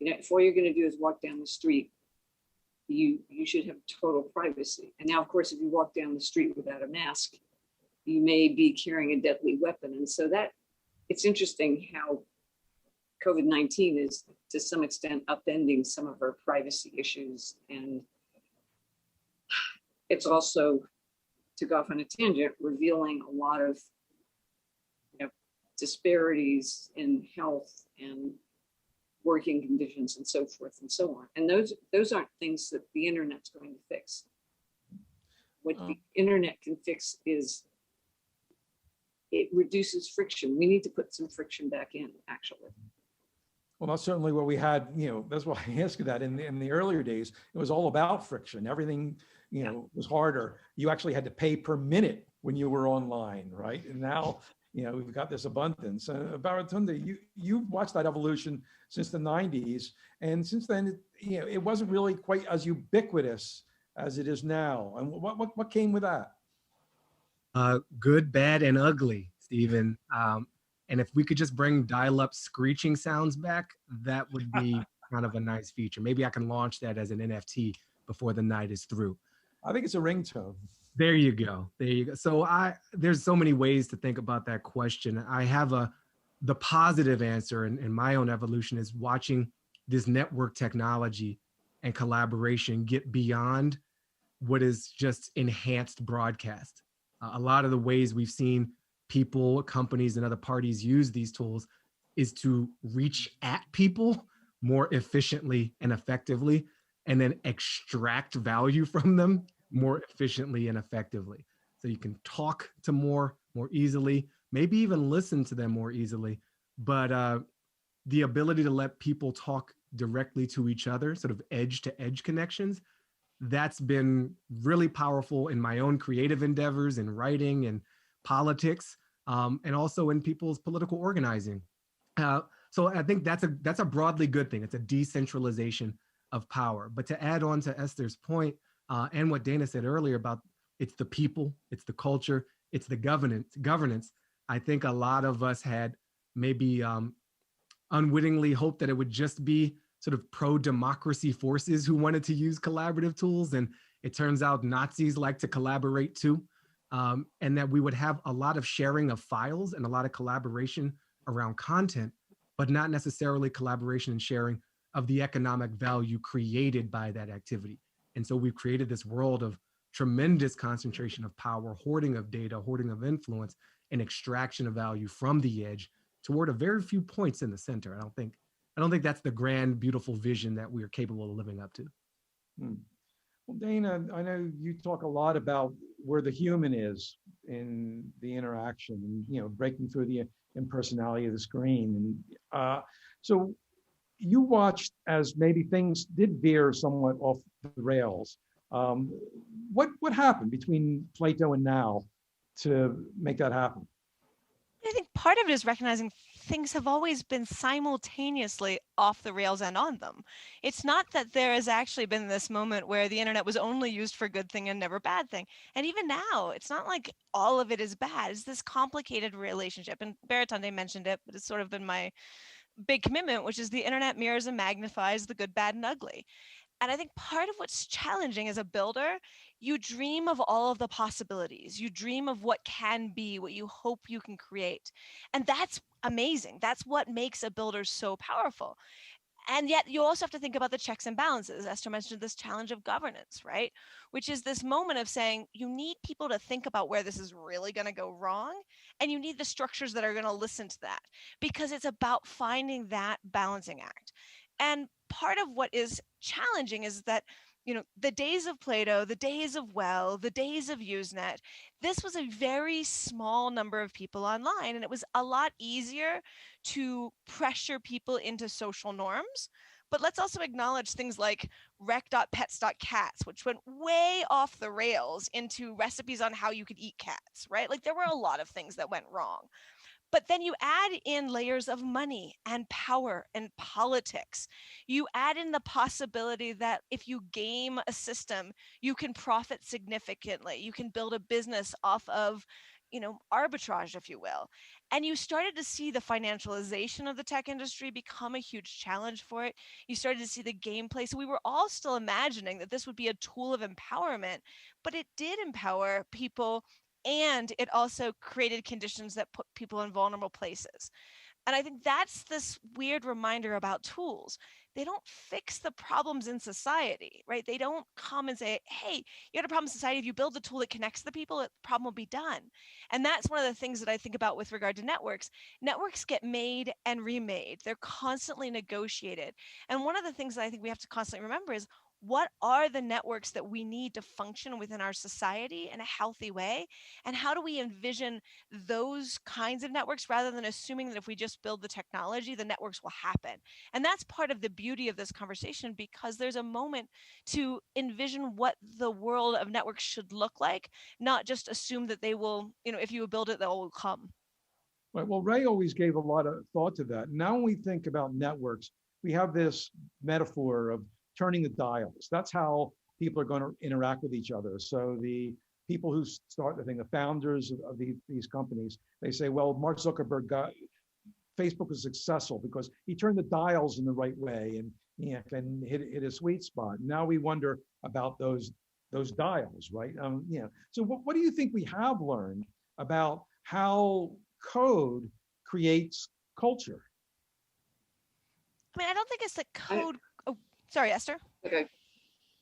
If all you're going to do is walk down the street, you should have total privacy. And now, of course, if you walk down the street without a mask, you may be carrying a deadly weapon. And so that, it's interesting how COVID-19 is to some extent upending some of our privacy issues. And it's also, to go off on a tangent, revealing a lot of disparities in health and working conditions and so forth and so on. And those aren't things that the internet's going to fix. What the internet can fix is it reduces friction. We need to put some friction back in, actually. Well, that's certainly what we had, that's why I asked you that in the earlier days. It was all about friction. Everything, was harder. You actually had to pay per minute when you were online, right? And now, we've got this abundance. Baratunde, you've watched that evolution since the 90s. And since then, it wasn't really quite as ubiquitous as it is now. And what came with that? Good, bad, and ugly, Stephen. And if we could just bring dial-up screeching sounds back, that would be kind of a nice feature. Maybe I can launch that as an NFT before the night is through. I think it's a ringtone. There you go. There you go. So there's so many ways to think about that question. I have the positive answer in my own evolution is watching this network technology and collaboration get beyond what is just enhanced broadcast. A lot of the ways we've seen people, companies, and other parties use these tools is to reach at people more efficiently and effectively, and then extract value from them more efficiently and effectively. so you can talk to more easily, maybe even listen to them more easily. But the ability to let people talk directly to each other, sort of edge to edge connections, that's been really powerful in my own creative endeavors, in writing and politics, and also in people's political organizing. So I think that's a broadly good thing. It's a decentralization of power. But to add on to Esther's point, and what Dana said earlier about it's the people, it's the culture, it's the governance. I think a lot of us had maybe unwittingly hoped that it would just be sort of pro-democracy forces who wanted to use collaborative tools. And it turns out Nazis like to collaborate too. And that we would have a lot of sharing of files and a lot of collaboration around content, but not necessarily collaboration and sharing of the economic value created by that activity. And so we've created this world of tremendous concentration of power, hoarding of data, hoarding of influence, and extraction of value from the edge toward a very few points in the center. I don't think that's the grand, beautiful vision that we are capable of living up to. Well, Dana, I know you talk a lot about where the human is in the interaction and, breaking through the impersonality of the screen. And so you watched as maybe things did veer somewhat off the rails. What happened between Plato and now to make that happen? I think part of it is recognizing things have always been simultaneously off the rails and on them. It's not that there has actually been this moment where the internet was only used for good thing and never bad thing. And even now, it's not like all of it is bad. It's this complicated relationship. And Baratonde mentioned it, but it's sort of been my big commitment, which is the internet mirrors and magnifies the good, bad, and ugly. And I think part of what's challenging as a builder, you dream of all of the possibilities. You dream of what can be, what you hope you can create. And that's amazing. That's what makes a builder so powerful. And yet you also have to think about the checks and balances. Esther mentioned this challenge of governance, right? Which is this moment of saying you need people to think about where this is really going to go wrong. And you need the structures that are going to listen to that, because it's about finding that balancing act. And part of what is challenging is that, the days of Plato, the days of Well, the days of Usenet, this was a very small number of people online, and it was a lot easier to pressure people into social norms. But let's also acknowledge things like rec.pets.cats, which went way off the rails into recipes on how you could eat cats, right? Like there were a lot of things that went wrong. But then you add in layers of money and power and politics. You add in the possibility that if you game a system, you can profit significantly. You can build a business off of, arbitrage, if you will. And you started to see the financialization of the tech industry become a huge challenge for it. You started to see the gameplay. So we were all still imagining that this would be a tool of empowerment, but it did empower people. And it also created conditions that put people in vulnerable places. And I think that's this weird reminder about tools. They don't fix the problems in society, right? They don't come and say, hey, you had a problem in society. If you build a tool that connects the people, the problem will be done. And that's one of the things that I think about with regard to networks. Networks get made and remade. They're constantly negotiated. And one of the things that I think we have to constantly remember is, what are the networks that we need to function within our society in a healthy way? And how do we envision those kinds of networks rather than assuming that if we just build the technology, the networks will happen? And that's part of the beauty of this conversation, because there's a moment to envision what the world of networks should look like, not just assume that they will, if you build it, they will come. Right. Well, Ray always gave a lot of thought to that. Now when we think about networks, we have this metaphor of turning the dials. That's how people are going to interact with each other. So the people who start the thing, the founders of these companies, they say, well, Mark Zuckerberg Facebook was successful because he turned the dials in the right way and hit a sweet spot. Now we wonder about those dials, right? So what do you think we have learned about how code creates culture? I mean, I don't think it's that code. Sorry, Esther. Okay,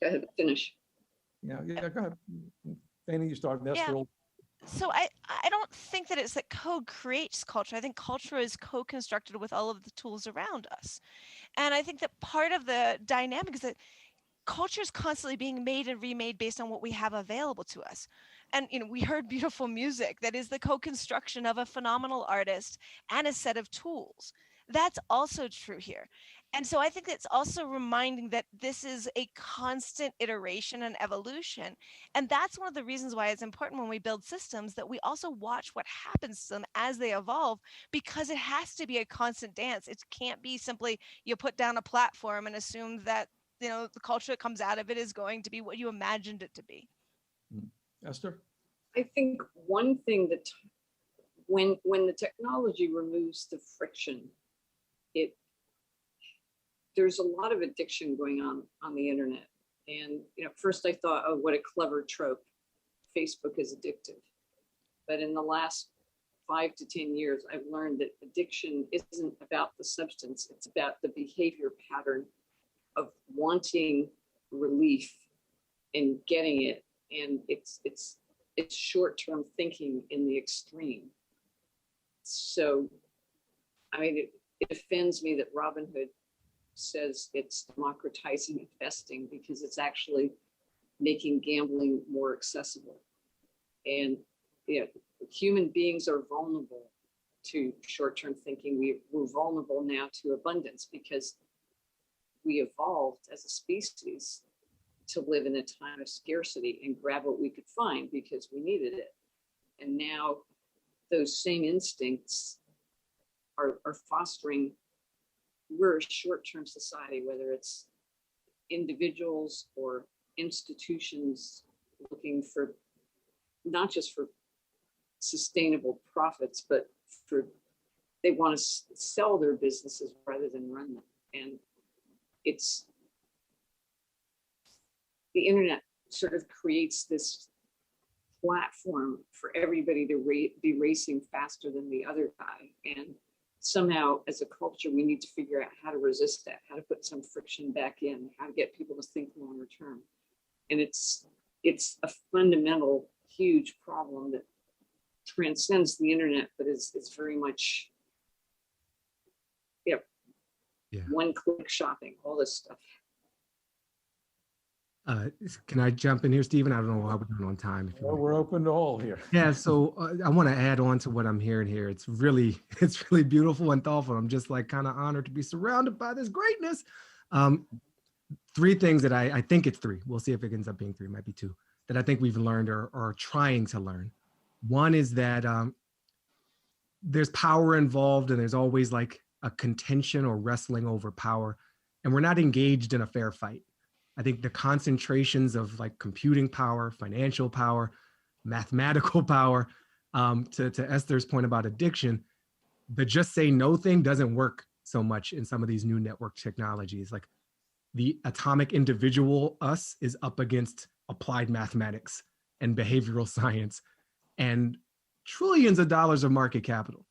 go ahead, finish. Yeah, go ahead. Dana, you start. Esther. Yeah. So I don't think that it's that code creates culture. I think culture is co-constructed with all of the tools around us. And I think that part of the dynamic is that culture is constantly being made and remade based on what we have available to us. And we heard beautiful music that is the co-construction of a phenomenal artist and a set of tools. That's also true here. And so I think it's also reminding that this is a constant iteration and evolution. And that's one of the reasons why it's important when we build systems that we also watch what happens to them as they evolve, because it has to be a constant dance. It can't be simply you put down a platform and assume that the culture that comes out of it is going to be what you imagined it to be. Esther? I think one thing that when the technology removes the friction, there's a lot of addiction going on the internet. And first I thought, oh, what a clever trope. Facebook is addictive. But in the last 5 to 10 years, I've learned that addiction isn't about the substance, it's about the behavior pattern of wanting relief and getting it. And it's short-term thinking in the extreme. So, I mean, it offends me that Robinhood says it's democratizing investing, because it's actually making gambling more accessible. And human beings are vulnerable to short-term thinking. We're vulnerable now to abundance because we evolved as a species to live in a time of scarcity and grab what we could find because we needed it. And now those same instincts are fostering. We're a short-term society, whether it's individuals or institutions looking for not just for sustainable profits, but they want to sell their businesses rather than run them. And the internet sort of creates this platform for everybody to be racing faster than the other guy. And somehow as a culture, we need to figure out how to resist that, how to put some friction back in, how to get people to think longer term. And it's a fundamental, huge problem that transcends the internet, but is very much, one-click shopping, all this stuff. Can I jump in here, Stephen? I don't know how we're doing on time. Well, we're open to all here. Yeah, so I want to add on to what I'm hearing here. It's really beautiful and thoughtful. I'm just like kind of honored to be surrounded by this greatness. 3 things that I think it's 3. We'll see if it ends up being 3, might be 2, that I think we've learned or are trying to learn. One is that there's power involved, and there's always like a contention or wrestling over power, and we're not engaged in a fair fight. I think the concentrations of like computing power, financial power, mathematical power, to Esther's point about addiction, the just say no thing doesn't work so much in some of these new network technologies. Like the atomic individual us is up against applied mathematics and behavioral science and trillions of dollars of market capital.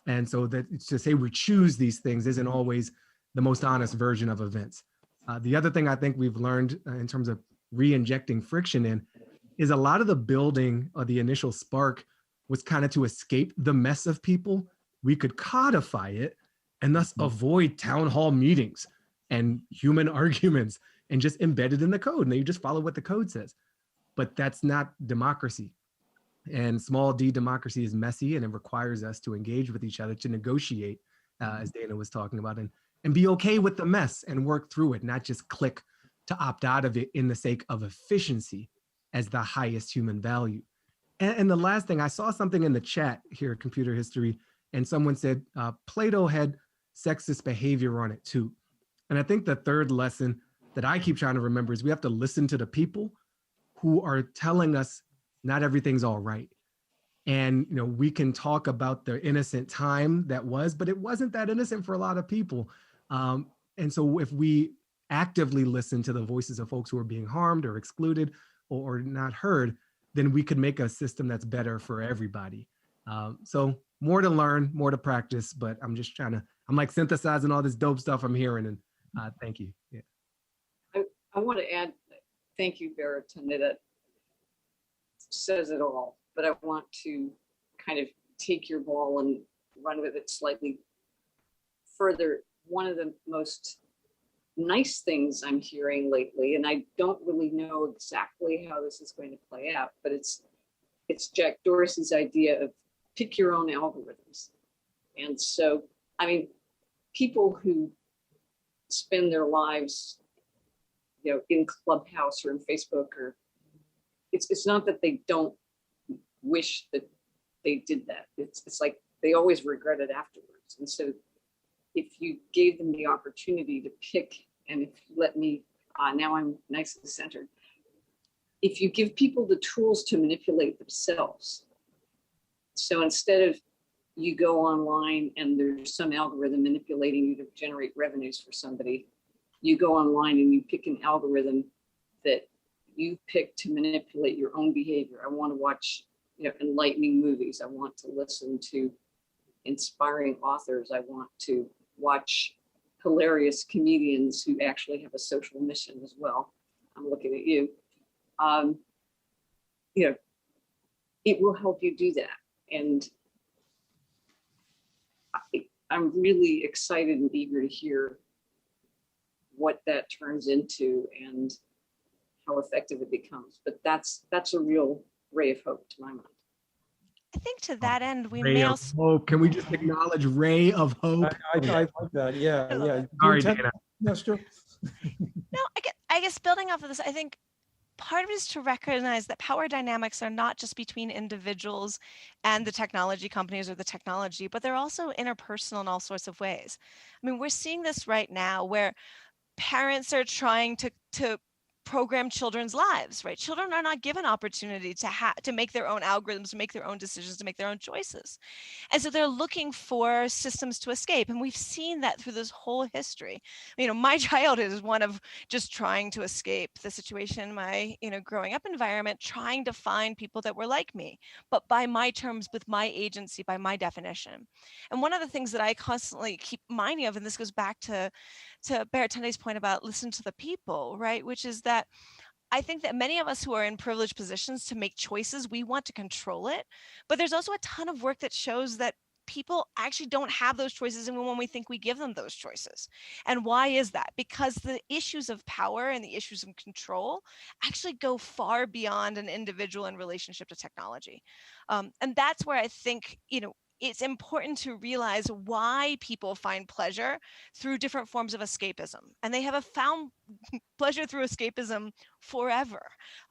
And so that to say we choose these things isn't always the most honest version of events. The other thing I think we've learned in terms of re-injecting friction in is a lot of the building or the initial spark was kind of to escape the mess of people. We could codify it and thus avoid town hall meetings and human arguments and just embed it in the code. And then you just follow what the code says. But that's not democracy. And small d democracy is messy, and it requires us to engage with each other, to negotiate, as Dana was talking about, and be okay with the mess and work through it, not just click to opt out of it in the sake of efficiency as the highest human value. And the last thing, I saw something in the chat here, Computer History, and someone said Plato had sexist behavior on it too. And I think the third lesson that I keep trying to remember is we have to listen to the people who are telling us not everything's all right. And we can talk about the innocent time that was, but it wasn't that innocent for a lot of people. And so if we actively listen to the voices of folks who are being harmed or excluded or not heard, then we could make a system that's better for everybody. So more to learn, more to practice, but I'm like synthesizing all this dope stuff I'm hearing, and thank you. Yeah. I want to add, thank you, Barrington, that says it all, but I want to kind of take your ball and run with it slightly further. One of the most nice things I'm hearing lately, and I don't really know exactly how this is going to play out, but it's it's Jack Dorsey's idea of pick your own algorithms. And so, I mean, people who spend their lives, in Clubhouse or in Facebook, or it's not that they don't wish that they did that. It's like they always regret it afterwards. And so if you gave them the opportunity to pick, and if you let me, now I'm nicely centered. If you give people the tools to manipulate themselves, so instead of you go online and there's some algorithm manipulating you to generate revenues for somebody, you go online and you pick an algorithm that you pick to manipulate your own behavior. I want to watch, enlightening movies. I want to listen to inspiring authors. I want to watch hilarious comedians who actually have a social mission as well. I'm looking at you. It will help you do that. And I'm really excited and eager to hear what that turns into and how effective it becomes. But that's a real ray of hope to my mind. I think to that end, we Ray may of also. hope. Can we just acknowledge ray of hope? I like that. Yeah. Sorry, Dana. Nestor? No, I guess building off of this, I think part of it is to recognize that power dynamics are not just between individuals and the technology companies or the technology, but they're also interpersonal in all sorts of ways. I mean, we're seeing this right now where parents are trying to program children's lives, right? Children are not given opportunity to make their own algorithms, to make their own decisions, to make their own choices. And so they're looking for systems to escape. And we've seen that through this whole history. My childhood is one of just trying to escape the situation, my, growing up environment, trying to find people that were like me, but by my terms, with my agency, by my definition. And one of the things that I constantly keep minding of, and this goes back to Baratunde's point about listen to the people, right? Which is that I think that many of us who are in privileged positions to make choices, we want to control it. But there's also a ton of work that shows that people actually don't have those choices even when we think we give them those choices. And why is that? Because the issues of power and the issues of control actually go far beyond an individual in relationship to technology. And that's where I think, it's important to realize why people find pleasure through different forms of escapism. And they have found pleasure through escapism forever.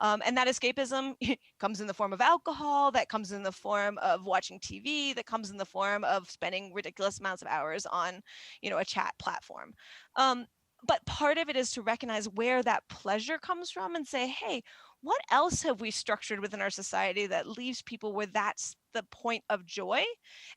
And that escapism comes in the form of alcohol, that comes in the form of watching TV, that comes in the form of spending ridiculous amounts of hours on, a chat platform. But part of it is to recognize where that pleasure comes from and say, hey, what else have we structured within our society that leaves people where that's the point of joy?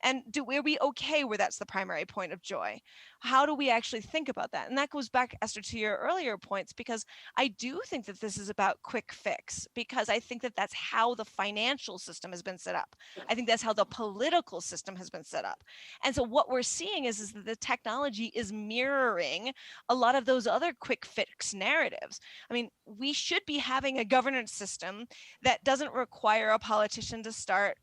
And are we okay where that's the primary point of joy? How do we actually think about that? And that goes back, Esther, to your earlier points, because I do think that this is about quick fix, because I think that that's how the financial system has been set up. I think that's how the political system has been set up. And so what we're seeing is that the technology is mirroring a lot of those other quick fix narratives. I mean, we should be having a governance system that doesn't require a politician to start,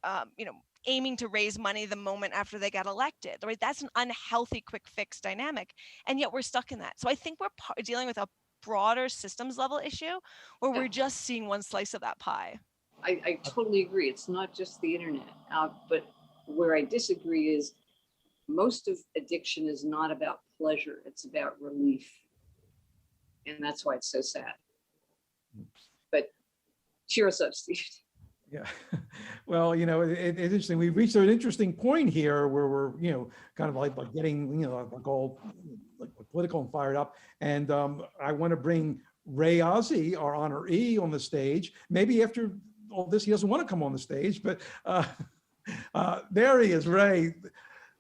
aiming to raise money the moment after they got elected, right? That's an unhealthy quick fix dynamic. And yet we're stuck in that. So I think we're dealing with a broader systems level issue where we're just seeing one slice of that pie. I totally agree. It's not just the internet, but where I disagree is most of addiction is not about pleasure. It's about relief. And that's why it's so sad. But cheer us up, Steve. Yeah. Well, it's interesting. We've reached an interesting point here where we're, kind of like getting, like all like political and fired up. And I want to bring Ray Ozzie, our honoree, on the stage. Maybe after all this, he doesn't want to come on the stage, but there he is, Ray.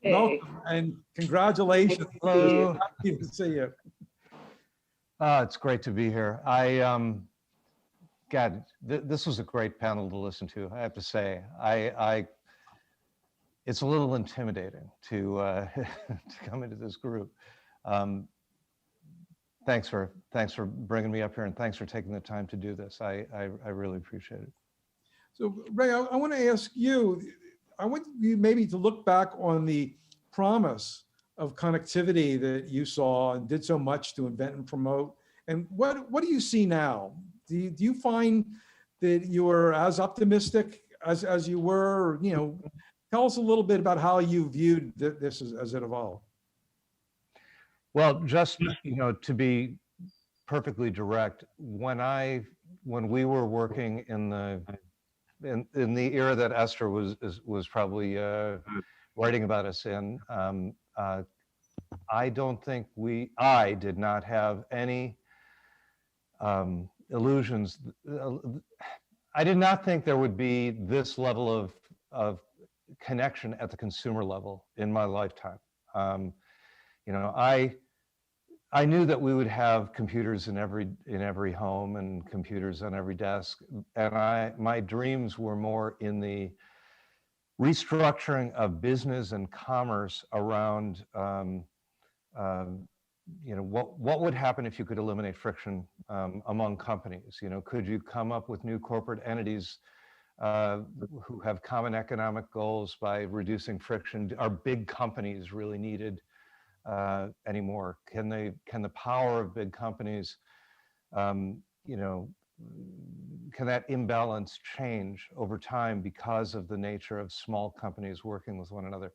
Hey. Welcome and congratulations. Hello. Happy to see you. It's great to be here. God, this was a great panel to listen to, I have to say. It's a little intimidating to, to come into this group. Thanks for bringing me up here, and thanks for taking the time to do this. I really appreciate it. So Ray, I want to ask you, I want you maybe to look back on the promise of connectivity that you saw and did so much to invent and promote. And what do you see now? Do you find that you're as optimistic as you were, tell us a little bit about how you viewed this as it evolved. Well, just, to be perfectly direct, when we were working in the era that Esther was probably writing about us in, I don't think I did not have any illusions. I did not think there would be this level of connection at the consumer level in my lifetime. I knew that we would have computers in every home and computers on every desk, and my dreams were more in the restructuring of business and commerce around what would happen if you could eliminate friction among companies. Could you come up with new corporate entities who have common economic goals by reducing friction? Are big companies really needed anymore? Can the power of big companies, can that imbalance change over time because of the nature of small companies working with one another?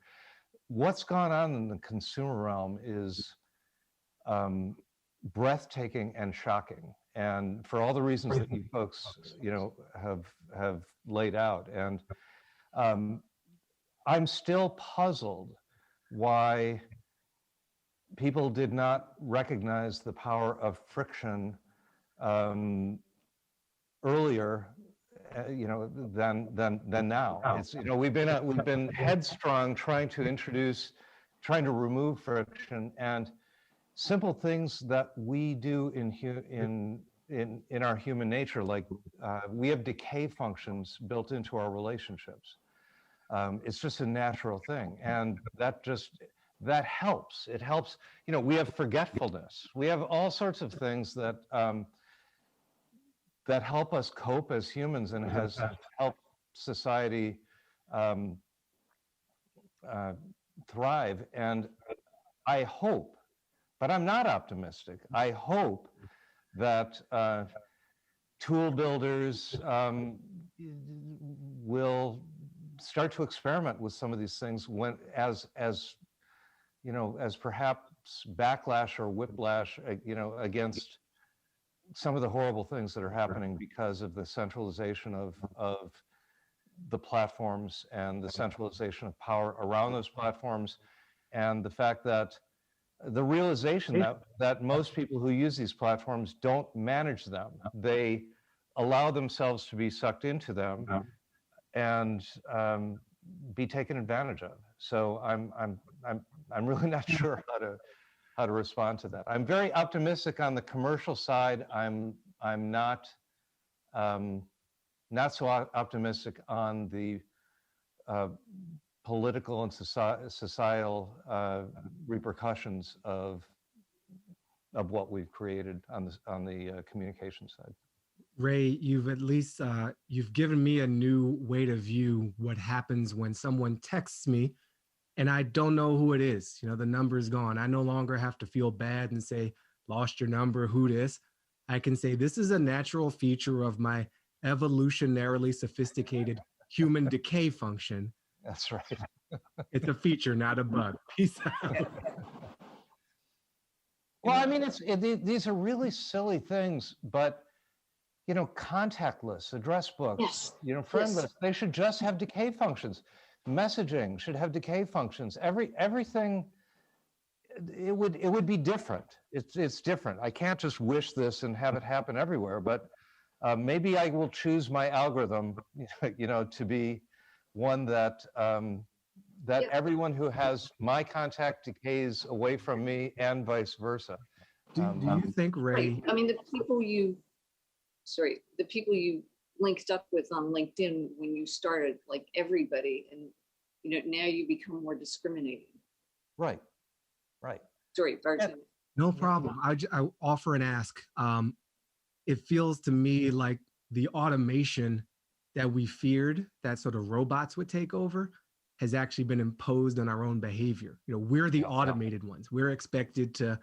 What's gone on in the consumer realm is breathtaking and shocking, and for all the reasons that you folks, have laid out. And I'm still puzzled why people did not recognize the power of friction earlier, than now. It's, we've been headstrong trying to remove friction, and simple things that we do in our human nature, like we have decay functions built into our relationships. It's just a natural thing, and that helps. It helps. We have forgetfulness. We have all sorts of things that that help us cope as humans, and has helped society thrive. And I hope, but I'm not optimistic, I hope that tool builders will start to experiment with some of these things as perhaps backlash or whiplash, against some of the horrible things that are happening because of the centralization of the platforms and the centralization of power around those platforms, and the fact that the realization that most people who use these platforms don't manage them. They allow themselves to be sucked into them and be taken advantage of. So I'm really not sure how to respond to that. I'm very optimistic on the commercial side. I'm not so optimistic on the political and societal repercussions of what we've created on the communication side. Ray, you've at least you've given me a new way to view what happens when someone texts me and I don't know who it is. The number is gone. I no longer have to feel bad and say, lost your number, who this? I can say, this is a natural feature of my evolutionarily sophisticated human decay function. That's right. It's a feature, not a bug. Peace out. Well, I mean, these are really silly things, but contactless, address books, friendless, they should just have decay functions. Messaging should have decay functions. Everything, it would be different. It's different. I can't just wish this and have it happen everywhere, but maybe I will choose my algorithm, to be one that everyone who has my contact decays away from me, and vice versa. Do you think, Ray? Right. I mean, the people you linked up with on LinkedIn when you started, like everybody, and now you become more discriminating. Right. Sorry, Barton. No problem. I offer and ask. It feels to me like the automation that we feared, that sort of robots would take over, has actually been imposed on our own behavior. We're the automated ones. We're expected to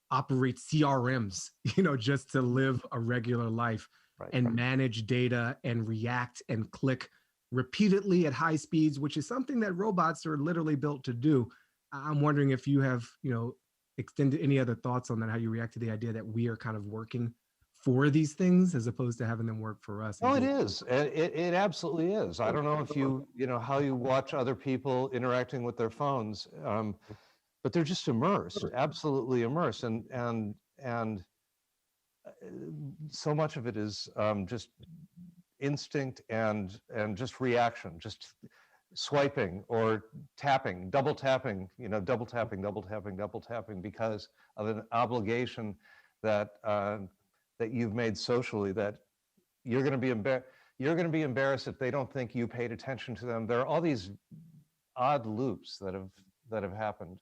operate CRMs, just to live a regular life and manage data and react and click repeatedly at high speeds, which is something that robots are literally built to do. I'm wondering if you have, extended any other thoughts on that, how you react to the idea that we are kind of working for these things as opposed to having them work for us. Oh, it is. It absolutely is. I don't know if how you watch other people interacting with their phones, but they're just immersed, absolutely immersed, and so much of it is just instinct and just reaction, just swiping or tapping, double tapping, double tapping because of an obligation that you've made socially, that you're going to be embarrassed if they don't think you paid attention to them. There are all these odd loops that have happened,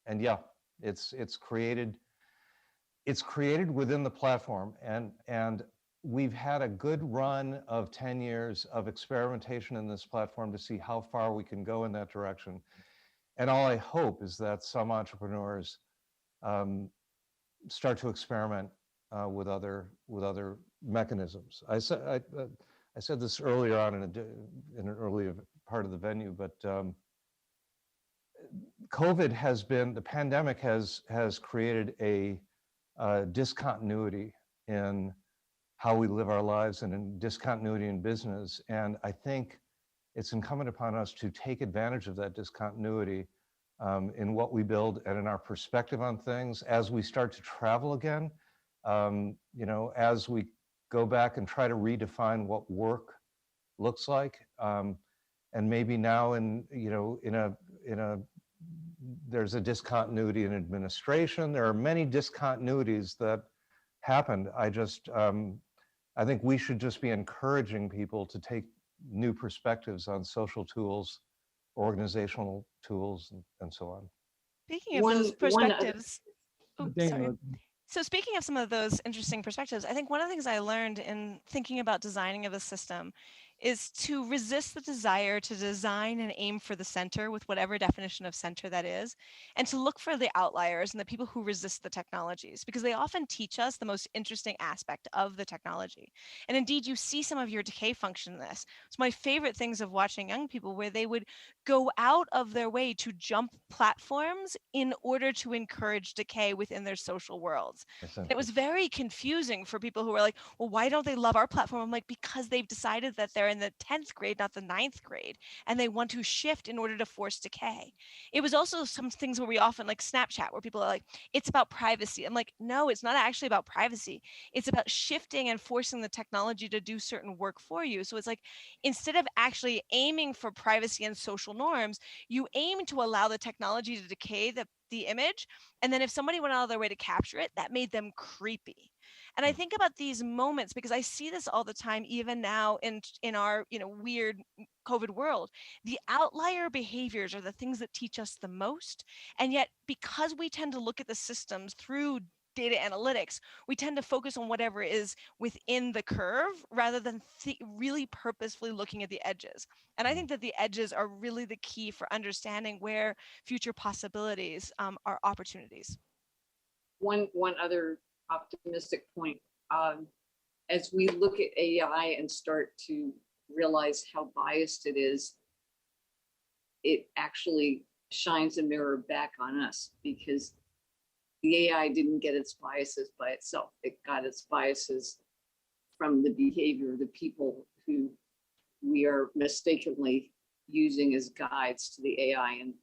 and yeah, it's created within the platform, and we've had a good run of 10 years of experimentation in this platform to see how far we can go in that direction. And all I hope is that some entrepreneurs start to experiment with other mechanisms. I said this earlier on in an earlier part of the venue, but the pandemic has created a discontinuity in how we live our lives and in discontinuity in business. And I think it's incumbent upon us to take advantage of that discontinuity in what we build and in our perspective on things as we start to travel again, as we go back and try to redefine what work looks like. And maybe now there's a discontinuity in administration. There are many discontinuities that happened. I think we should just be encouraging people to take new perspectives on social tools, organizational tools, and so on. Speaking of those perspectives, So speaking of some of those interesting perspectives, I think one of the things I learned in thinking about designing of a system is to resist the desire to design and aim for the center with whatever definition of center that is, and to look for the outliers and the people who resist the technologies, because they often teach us the most interesting aspect of the technology. And indeed, you see some of your decay function in this. It's my favorite things of watching young people where they would go out of their way to jump platforms in order to encourage decay within their social worlds. It was very confusing for people who were like, well, why don't they love our platform? I'm like, because they've decided that they're in the 10th grade, not the 9th grade, and they want to shift in order to force decay. It was also some things where we often, like Snapchat, where people are like, it's about privacy. I'm like, no, it's not actually about privacy. It's about shifting and forcing the technology to do certain work for you. So it's like, instead of actually aiming for privacy and social norms, you aim to allow the technology to decay the image. And then if somebody went out of their way to capture it, that made them creepy. And I think about these moments because I see this all the time, even now in our weird COVID world. The outlier behaviors are the things that teach us the most. And yet, because we tend to look at the systems through data analytics, we tend to focus on whatever is within the curve rather than really purposefully looking at the edges. And I think that the edges are really the key for understanding where future possibilities are opportunities. One other optimistic point, as we look at AI and start to realize how biased it is, it actually shines a mirror back on us, because the AI didn't get its biases by itself. It got its biases from the behavior of the people who we are mistakenly using as guides to the AI. And,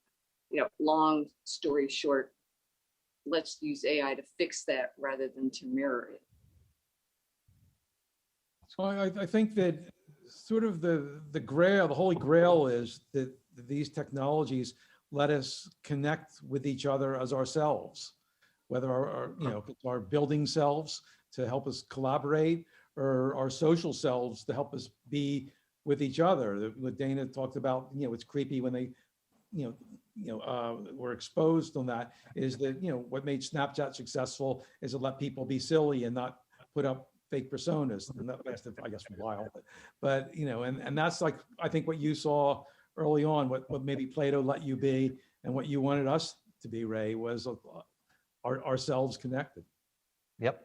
long story short, let's use AI to fix that rather than to mirror it. So I think that sort of the holy grail is that these technologies let us connect with each other as ourselves, whether our building selves to help us collaborate, or our social selves to help us be with each other. What Dana talked about, it's creepy when they, were exposed on that, is that, what made Snapchat successful is to let people be silly and not put up fake personas. And that lasted, I guess, for a while. But and that's like, I think what you saw early on, what maybe Plato let you be, and what you wanted us to be, Ray, was ourselves connected. Yep.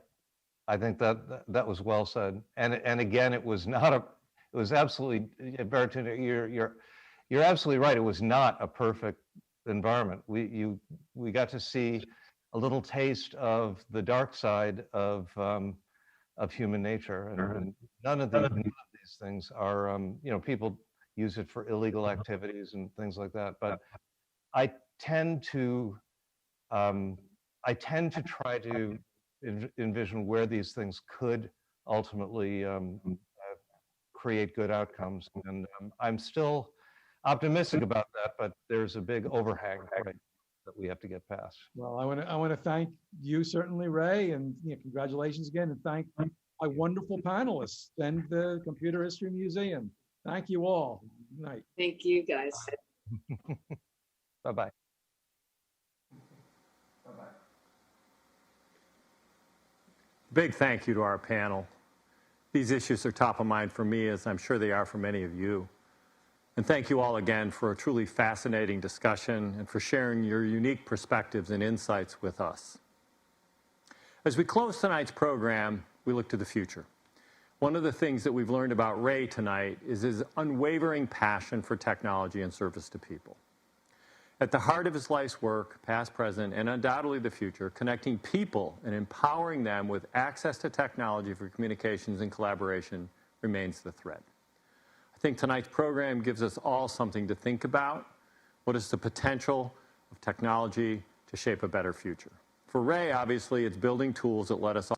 I think that was well said. And again, it was not It was absolutely, Barrington, you're absolutely right. It was not a perfect environment. We got to see a little taste of the dark side of human nature, and none of these things are, people use it for illegal activities and things like that. But I tend to try to envision where these things could ultimately create good outcomes, and I'm still optimistic about that. But there's a big overhang that we have to get past. Well, I want to thank you certainly, Ray, and congratulations again, and thank my wonderful panelists and the Computer History Museum. Thank you all. Good night. Thank you, guys. Bye-bye. Big thank you to our panel. These issues are top of mind for me, as I'm sure they are for many of you. And thank you all again for a truly fascinating discussion and for sharing your unique perspectives and insights with us. As we close tonight's program, we look to the future. One of the things that we've learned about Ray tonight is his unwavering passion for technology and service to people. At the heart of his life's work, past, present, and undoubtedly the future, connecting people and empowering them with access to technology for communications and collaboration remains the thread. I think tonight's program gives us all something to think about. What is the potential of technology to shape a better future? For Ray, obviously, it's building tools that let us all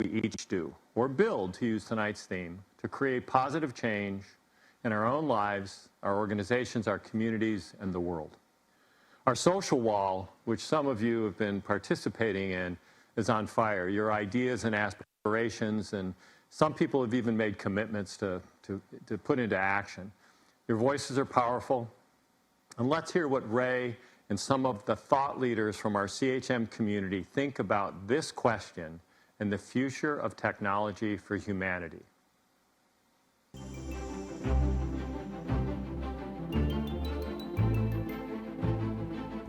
we each do, or build, to use tonight's theme, to create positive change in our own lives, our organizations, our communities, and the world. Our social wall, which some of you have been participating in, is on fire. Your ideas and aspirations, and some people have even made commitments to put into action. Your voices are powerful, and let's hear what Ray and some of the thought leaders from our CHM community think about this question and the future of technology for humanity.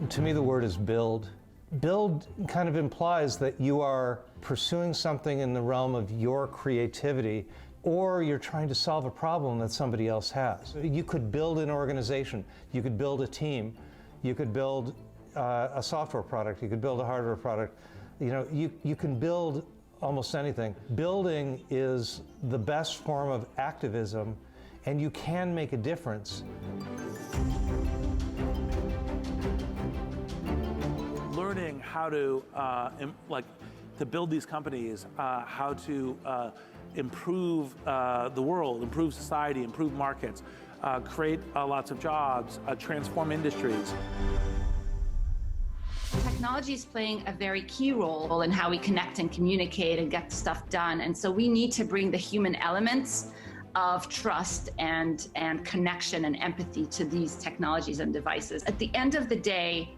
To me, the word is build. Build kind of implies that you are pursuing something in the realm of your creativity, or you're trying to solve a problem that somebody else has. You could build an organization, you could build a team, you could build a software product, you could build a hardware product. You can build almost anything. Building is the best form of activism, and you can make a difference. Learning how to to build these companies, how to improve the world, improve society, improve markets, create lots of jobs, transform industries. Technology is playing a very key role in how we connect and communicate and get stuff done. And so we need to bring the human elements of trust and connection and empathy to these technologies and devices. At the end of the day,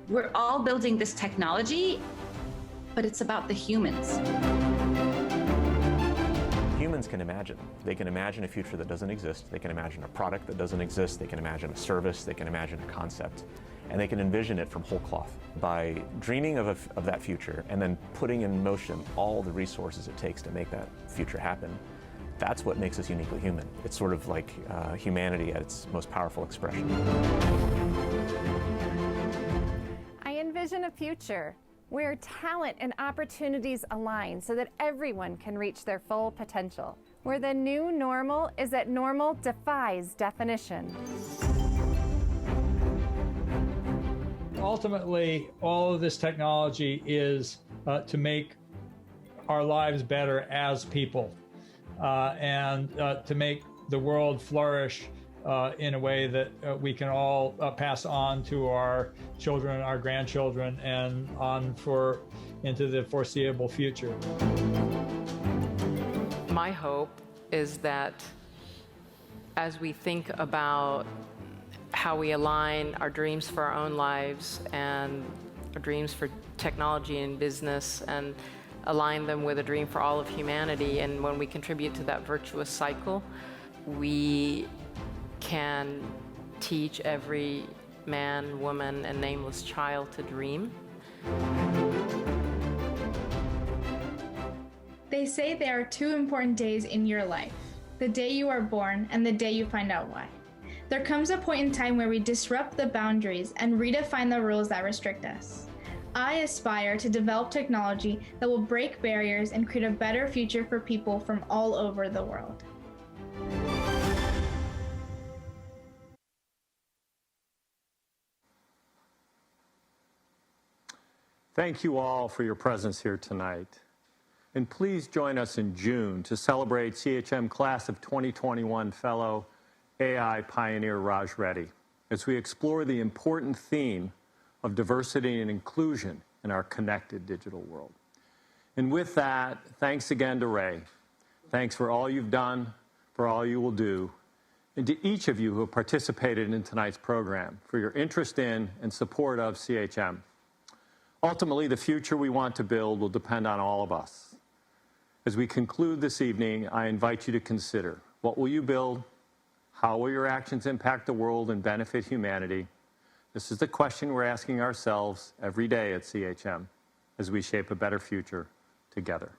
we're all building this technology, but it's about the humans. Humans can imagine. They can imagine a future that doesn't exist. They can imagine a product that doesn't exist. They can imagine a service. They can imagine a concept. And they can envision it from whole cloth. By dreaming of that future and then putting in motion all the resources it takes to make that future happen, that's what makes us uniquely human. It's sort of like humanity at its most powerful expression. I envision a future where talent and opportunities align so that everyone can reach their full potential, where the new normal is that normal defies definition. Ultimately, all of this technology is to make our lives better as people and to make the world flourish in a way that we can all pass on to our children, our grandchildren, and on into the foreseeable future. My hope is that as we think about how we align our dreams for our own lives and our dreams for technology and business and align them with a dream for all of humanity, and when we contribute to that virtuous cycle, we can teach every man, woman, and nameless child to dream. They They say there are two important days in your life, the day you are born and the day you find out why. There comes a point in time where we disrupt the boundaries and redefine the rules that restrict us. I aspire to develop technology that will break barriers and create a better future for people from all over the world. Thank you all for your presence here tonight. And please join us in June to celebrate CHM Class of 2021 Fellow AI Pioneer Raj Reddy as we explore the important theme of diversity and inclusion in our connected digital world. And with that, thanks again to Ray. Thanks for all you've done, for all you will do, and to each of you who have participated in tonight's program for your interest in and support of CHM. Ultimately, the future we want to build will depend on all of us. As we conclude this evening, I invite you to consider, what will you build? How will your actions impact the world and benefit humanity? This is the question we're asking ourselves every day at CHM as we shape a better future together.